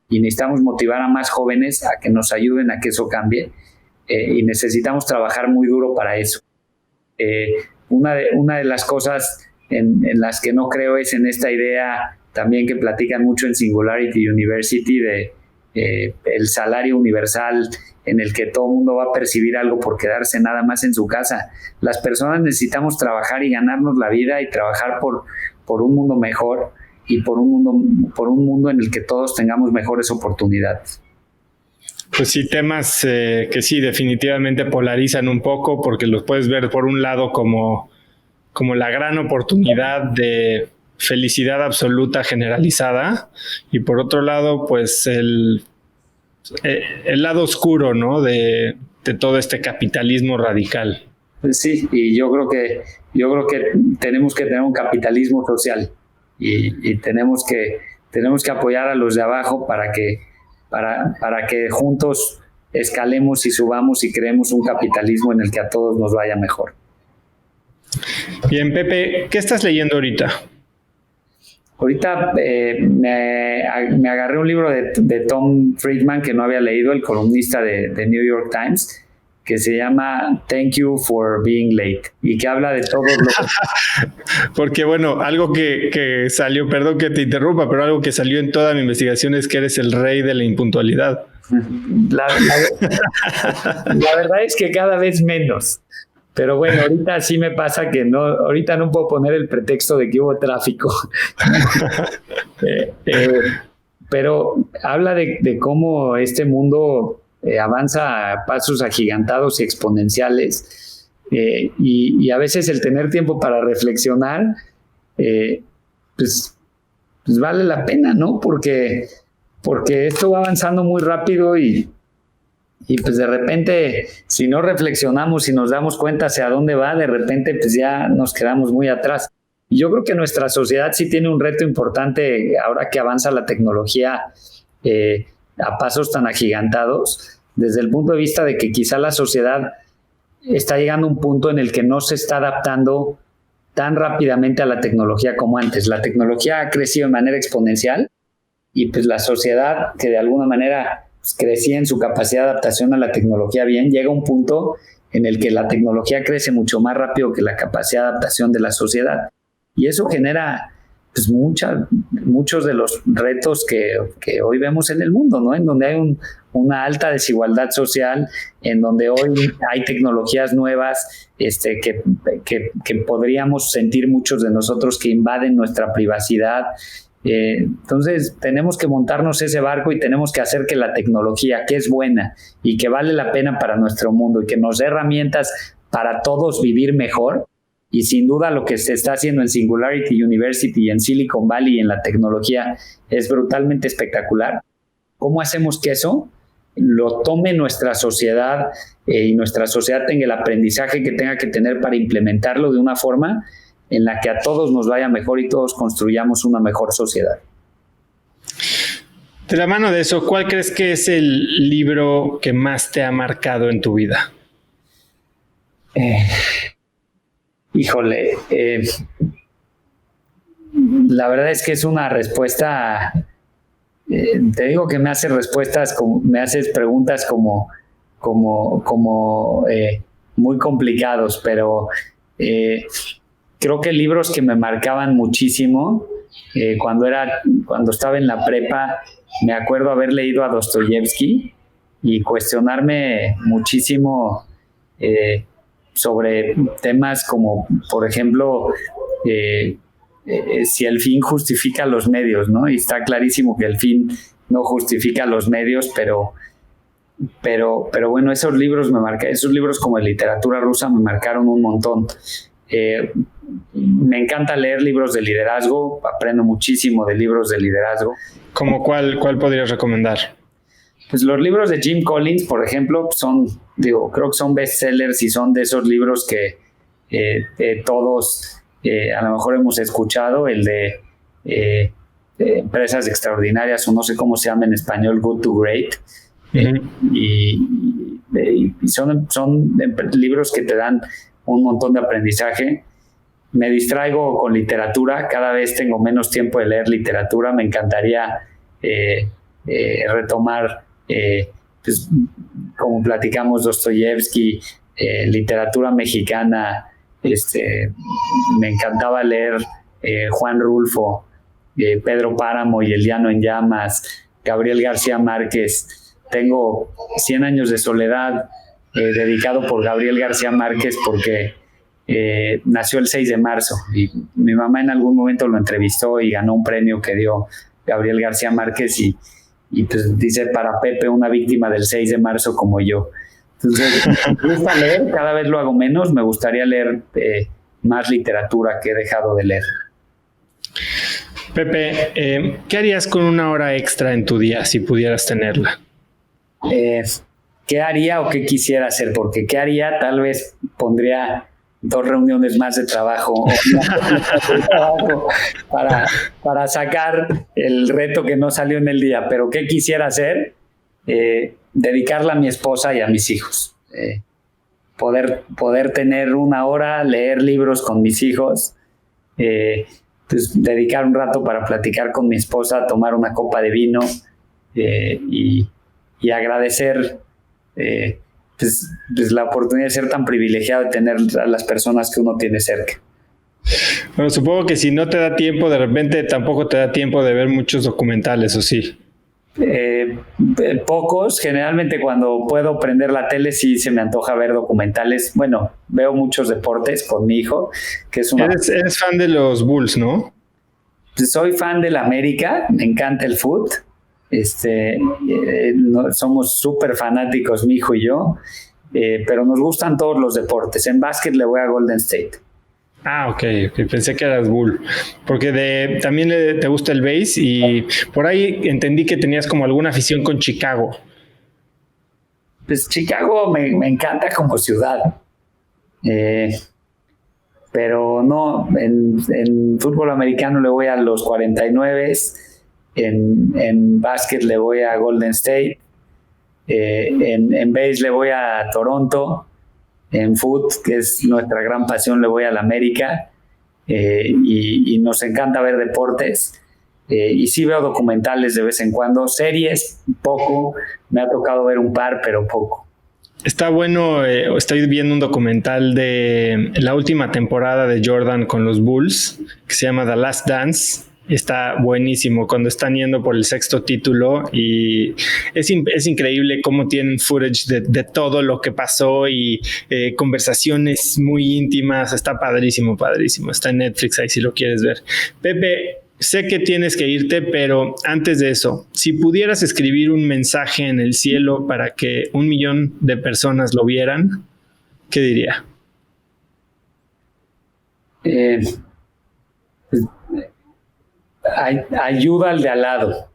y necesitamos motivar a más jóvenes a que nos ayuden a que eso cambie. Y necesitamos trabajar muy duro para eso. Una de las cosas en las que no creo es en esta idea también que platican mucho en Singularity University de el salario universal, en el que todo el mundo va a percibir algo por quedarse nada más en su casa. Las personas necesitamos trabajar y ganarnos la vida y trabajar por un mundo mejor, y por un mundo en el que todos tengamos mejores oportunidades. Pues sí, temas que sí definitivamente polarizan un poco, porque los puedes ver por un lado como la gran oportunidad de felicidad absoluta generalizada, y por otro lado pues el lado oscuro, ¿no? de todo este capitalismo radical. Pues sí, y yo creo que tenemos que tener un capitalismo social y tenemos que apoyar a los de abajo para que juntos escalemos y subamos y creemos un capitalismo en el que a todos nos vaya mejor. Bien, Pepe, ¿qué estás leyendo ahorita? Ahorita me agarré un libro de Tom Friedman que no había leído, el columnista de New York Times, que se llama Thank You for Being Late, y que habla de todo lo que... Porque bueno, algo que salió, perdón que te interrumpa, pero algo que salió en toda mi investigación es que eres el rey de la impuntualidad. La verdad es que cada vez menos. Pero bueno, ahorita sí me pasa que ahorita no puedo poner el pretexto de que hubo tráfico. Pero habla de cómo este mundo avanza a pasos agigantados y exponenciales, y a veces el tener tiempo para reflexionar, pues vale la pena, ¿no? Porque esto va avanzando muy rápido y pues de repente, si no reflexionamos y nos damos cuenta hacia dónde va, de repente pues ya nos quedamos muy atrás. Y yo creo que nuestra sociedad sí tiene un reto importante ahora que avanza la tecnología a pasos tan agigantados, desde el punto de vista de que quizá la sociedad está llegando a un punto en el que no se está adaptando tan rápidamente a la tecnología como antes. La tecnología ha crecido de manera exponencial y pues la sociedad, que de alguna manera pues crecía en su capacidad de adaptación a la tecnología bien, llega a un punto en el que la tecnología crece mucho más rápido que la capacidad de adaptación de la sociedad. Y eso genera pues muchos de los retos que hoy vemos en el mundo, ¿no? En donde hay una alta desigualdad social, en donde hoy hay tecnologías nuevas que podríamos sentir muchos de nosotros que invaden nuestra privacidad. Entonces tenemos que montarnos ese barco y tenemos que hacer que la tecnología, que es buena y que vale la pena para nuestro mundo y que nos dé herramientas para todos vivir mejor, y sin duda lo que se está haciendo en Singularity University, en Silicon Valley y en la tecnología es brutalmente espectacular. ¿Cómo hacemos que eso lo tome nuestra sociedad y nuestra sociedad tenga el aprendizaje que tenga que tener para implementarlo de una forma en la que a todos nos vaya mejor y todos construyamos una mejor sociedad? De la mano de eso, ¿cuál crees que es el libro que más te ha marcado en tu vida? Híjole, la verdad es que es una respuesta, te digo que me haces preguntas como muy complicados, pero creo que libros que me marcaban muchísimo cuando estaba en la prepa, me acuerdo haber leído a Dostoyevsky y cuestionarme muchísimo sobre temas como, por ejemplo, si el fin justifica los medios, ¿no? Y está clarísimo que el fin no justifica los medios, pero bueno, esos libros como de literatura rusa me marcaron un montón. Me encanta leer libros de liderazgo, aprendo muchísimo de libros de liderazgo. ¿Cómo cuál podrías recomendar? Pues los libros de Jim Collins, por ejemplo, creo que son bestsellers y son de esos libros que todos a lo mejor hemos escuchado, el de Empresas Extraordinarias, o no sé cómo se llama en español, Good to Great. Y son libros que te dan un montón de aprendizaje. Me distraigo con literatura, cada vez tengo menos tiempo de leer literatura. Me encantaría retomar, pues, como platicamos, Dostoyevsky, literatura mexicana. Me encantaba leer Juan Rulfo, Pedro Páramo y El Llano en Llamas, Gabriel García Márquez. Tengo 100 años de soledad dedicado por Gabriel García Márquez porque nació el 6 de marzo y mi mamá en algún momento lo entrevistó y ganó un premio que dio Gabriel García Márquez y pues dice para Pepe una víctima del 6 de marzo como yo. Entonces me gusta leer, cada vez lo hago menos, me gustaría leer más literatura que he dejado de leer. Pepe, ¿qué harías con una hora extra en tu día si pudieras tenerla? ¿Qué haría o qué quisiera hacer? Porque ¿qué haría? Tal vez pondría 2 reuniones más de trabajo para sacar el reto que no salió en el día. Pero ¿qué quisiera hacer? Dedicarla a mi esposa y a mis hijos. Poder tener una hora, leer libros con mis hijos, pues dedicar un rato para platicar con mi esposa, tomar una copa de vino y agradecer pues la oportunidad de ser tan privilegiado de tener a las personas que uno tiene cerca. Bueno, supongo que si no te da tiempo, de repente tampoco te da tiempo de ver muchos documentales, ¿o sí? Pocos. Generalmente cuando puedo prender la tele sí se me antoja ver documentales. Bueno, veo muchos deportes con mi hijo, que es una... Eres fan de los Bulls, ¿no? Soy fan del América, me encanta el fútbol. Somos súper fanáticos mi hijo y yo, pero nos gustan todos los deportes. En básquet le voy a Golden State. Ah, ok, pensé que eras Bull, porque también te gusta el base y por ahí entendí que tenías como alguna afición con Chicago. Pues Chicago me encanta como ciudad, pero no, en fútbol americano le voy a los 49, en básquet le voy a Golden State, en base le voy a Toronto, en fútbol, que es nuestra gran pasión, le voy a la América, y nos encanta ver deportes, y sí veo documentales de vez en cuando, series poco, me ha tocado ver un par, pero poco. Está bueno, estoy viendo un documental de la última temporada de Jordan con los Bulls, que se llama The Last Dance. Está buenísimo cuando están yendo por el 6º título y es increíble cómo tienen footage de todo lo que pasó y conversaciones muy íntimas. Está padrísimo. Está en Netflix ahí si lo quieres ver. Pepe, sé que tienes que irte, pero antes de eso, si pudieras escribir un mensaje en el cielo para que 1 millón de personas lo vieran, ¿qué diría? Ayuda al de al lado,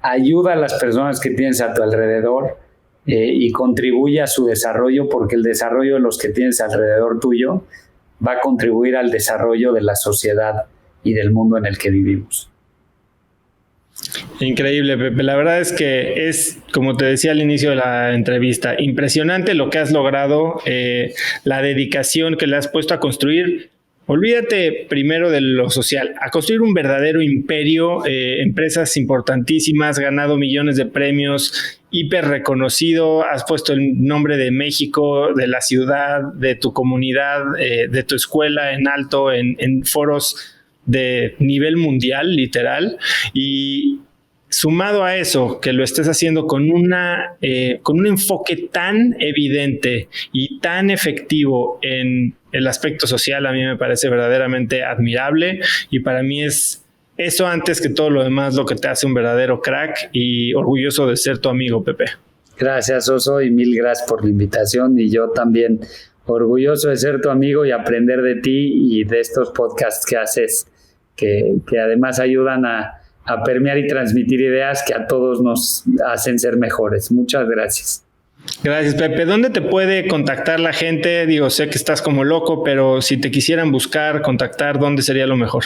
ayuda a las personas que tienes a tu alrededor, y contribuye a su desarrollo, porque el desarrollo de los que tienes alrededor tuyo va a contribuir al desarrollo de la sociedad y del mundo en el que vivimos. Increíble, Pepe. La verdad es que es, como te decía al inicio de la entrevista, impresionante lo que has logrado, la dedicación que le has puesto a construir. Olvídate primero de lo social, a construir un verdadero imperio, empresas importantísimas, ganado millones de premios, hiper reconocido, has puesto el nombre de México, de la ciudad, de tu comunidad, de tu escuela en alto, en foros de nivel mundial, literal, y sumado a eso, que lo estés haciendo con un enfoque tan evidente y tan efectivo en el aspecto social, a mí me parece verdaderamente admirable y para mí es eso antes que todo lo demás lo que te hace un verdadero crack y orgulloso de ser tu amigo, Pepe. Gracias, Oso, y mil gracias por la invitación, y yo también orgulloso de ser tu amigo y aprender de ti y de estos podcasts que haces, que además ayudan a permear y transmitir ideas que a todos nos hacen ser mejores. Muchas gracias. Gracias, Pepe. ¿Dónde te puede contactar la gente? Digo, sé que estás como loco, pero si te quisieran buscar, contactar, ¿dónde sería lo mejor?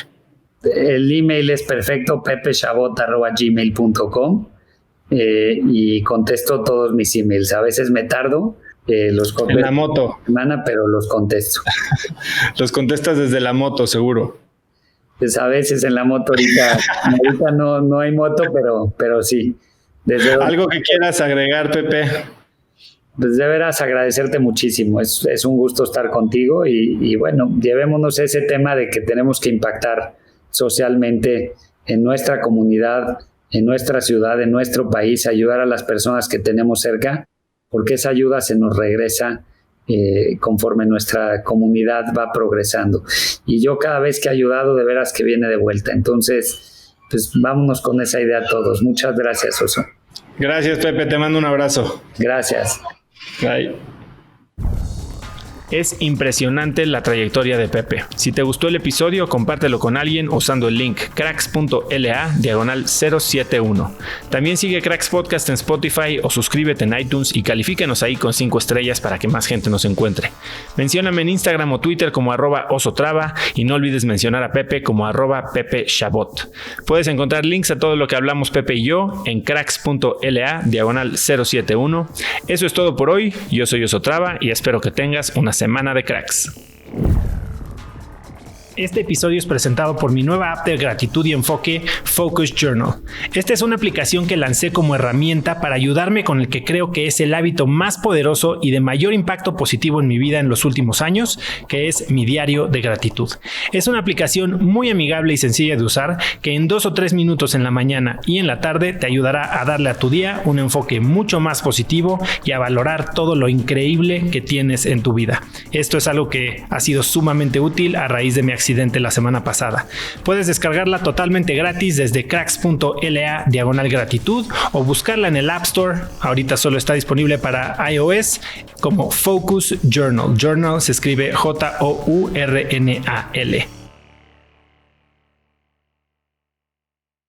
El email es perfecto, pepechabot@gmail.com, y contesto todos mis emails. A veces me tardo, los contesto en la moto. Semana, pero los contesto. Los contestas desde la moto, seguro. Pues a veces en la moto ahorita no hay moto, pero sí. ¿Algo que quieras agregar, Pepe? Pues de veras agradecerte muchísimo. Es un gusto estar contigo y bueno, llevémonos ese tema de que tenemos que impactar socialmente en nuestra comunidad, en nuestra ciudad, en nuestro país, ayudar a las personas que tenemos cerca, porque esa ayuda se nos regresa conforme nuestra comunidad va progresando. Y yo cada vez que he ayudado, de veras que viene de vuelta. Entonces, pues vámonos con esa idea todos. Muchas gracias, Oso. Gracias, Pepe. Te mando un abrazo. Gracias. Bye. Es impresionante la trayectoria de Pepe. Si te gustó el episodio, compártelo con alguien usando el link cracks.la/071. También sigue Cracks Podcast en Spotify o suscríbete en iTunes y califícanos ahí con 5 estrellas para que más gente nos encuentre. Mencióname en Instagram o Twitter como @osotrava y no olvides mencionar a Pepe como @PepeChabot. Puedes encontrar links a todo lo que hablamos Pepe y yo en cracks.la/071. Eso es todo por hoy. Yo soy Osotrava y espero que tengas una semana de cracks. Este episodio es presentado por mi nueva app de gratitud y enfoque, Focus Journal. Esta es una aplicación que lancé como herramienta para ayudarme con el que creo que es el hábito más poderoso y de mayor impacto positivo en mi vida en los últimos años, que es mi diario de gratitud. Es una aplicación muy amigable y sencilla de usar que en 2 o 3 minutos en la mañana y en la tarde te ayudará a darle a tu día un enfoque mucho más positivo y a valorar todo lo increíble que tienes en tu vida. Esto es algo que ha sido sumamente útil a raíz de mi accidente la semana pasada. Puedes descargarla totalmente gratis desde cracks.la/gratitud o buscarla en el App Store. Ahorita solo está disponible para iOS como Focus Journal. Journal se escribe Journal.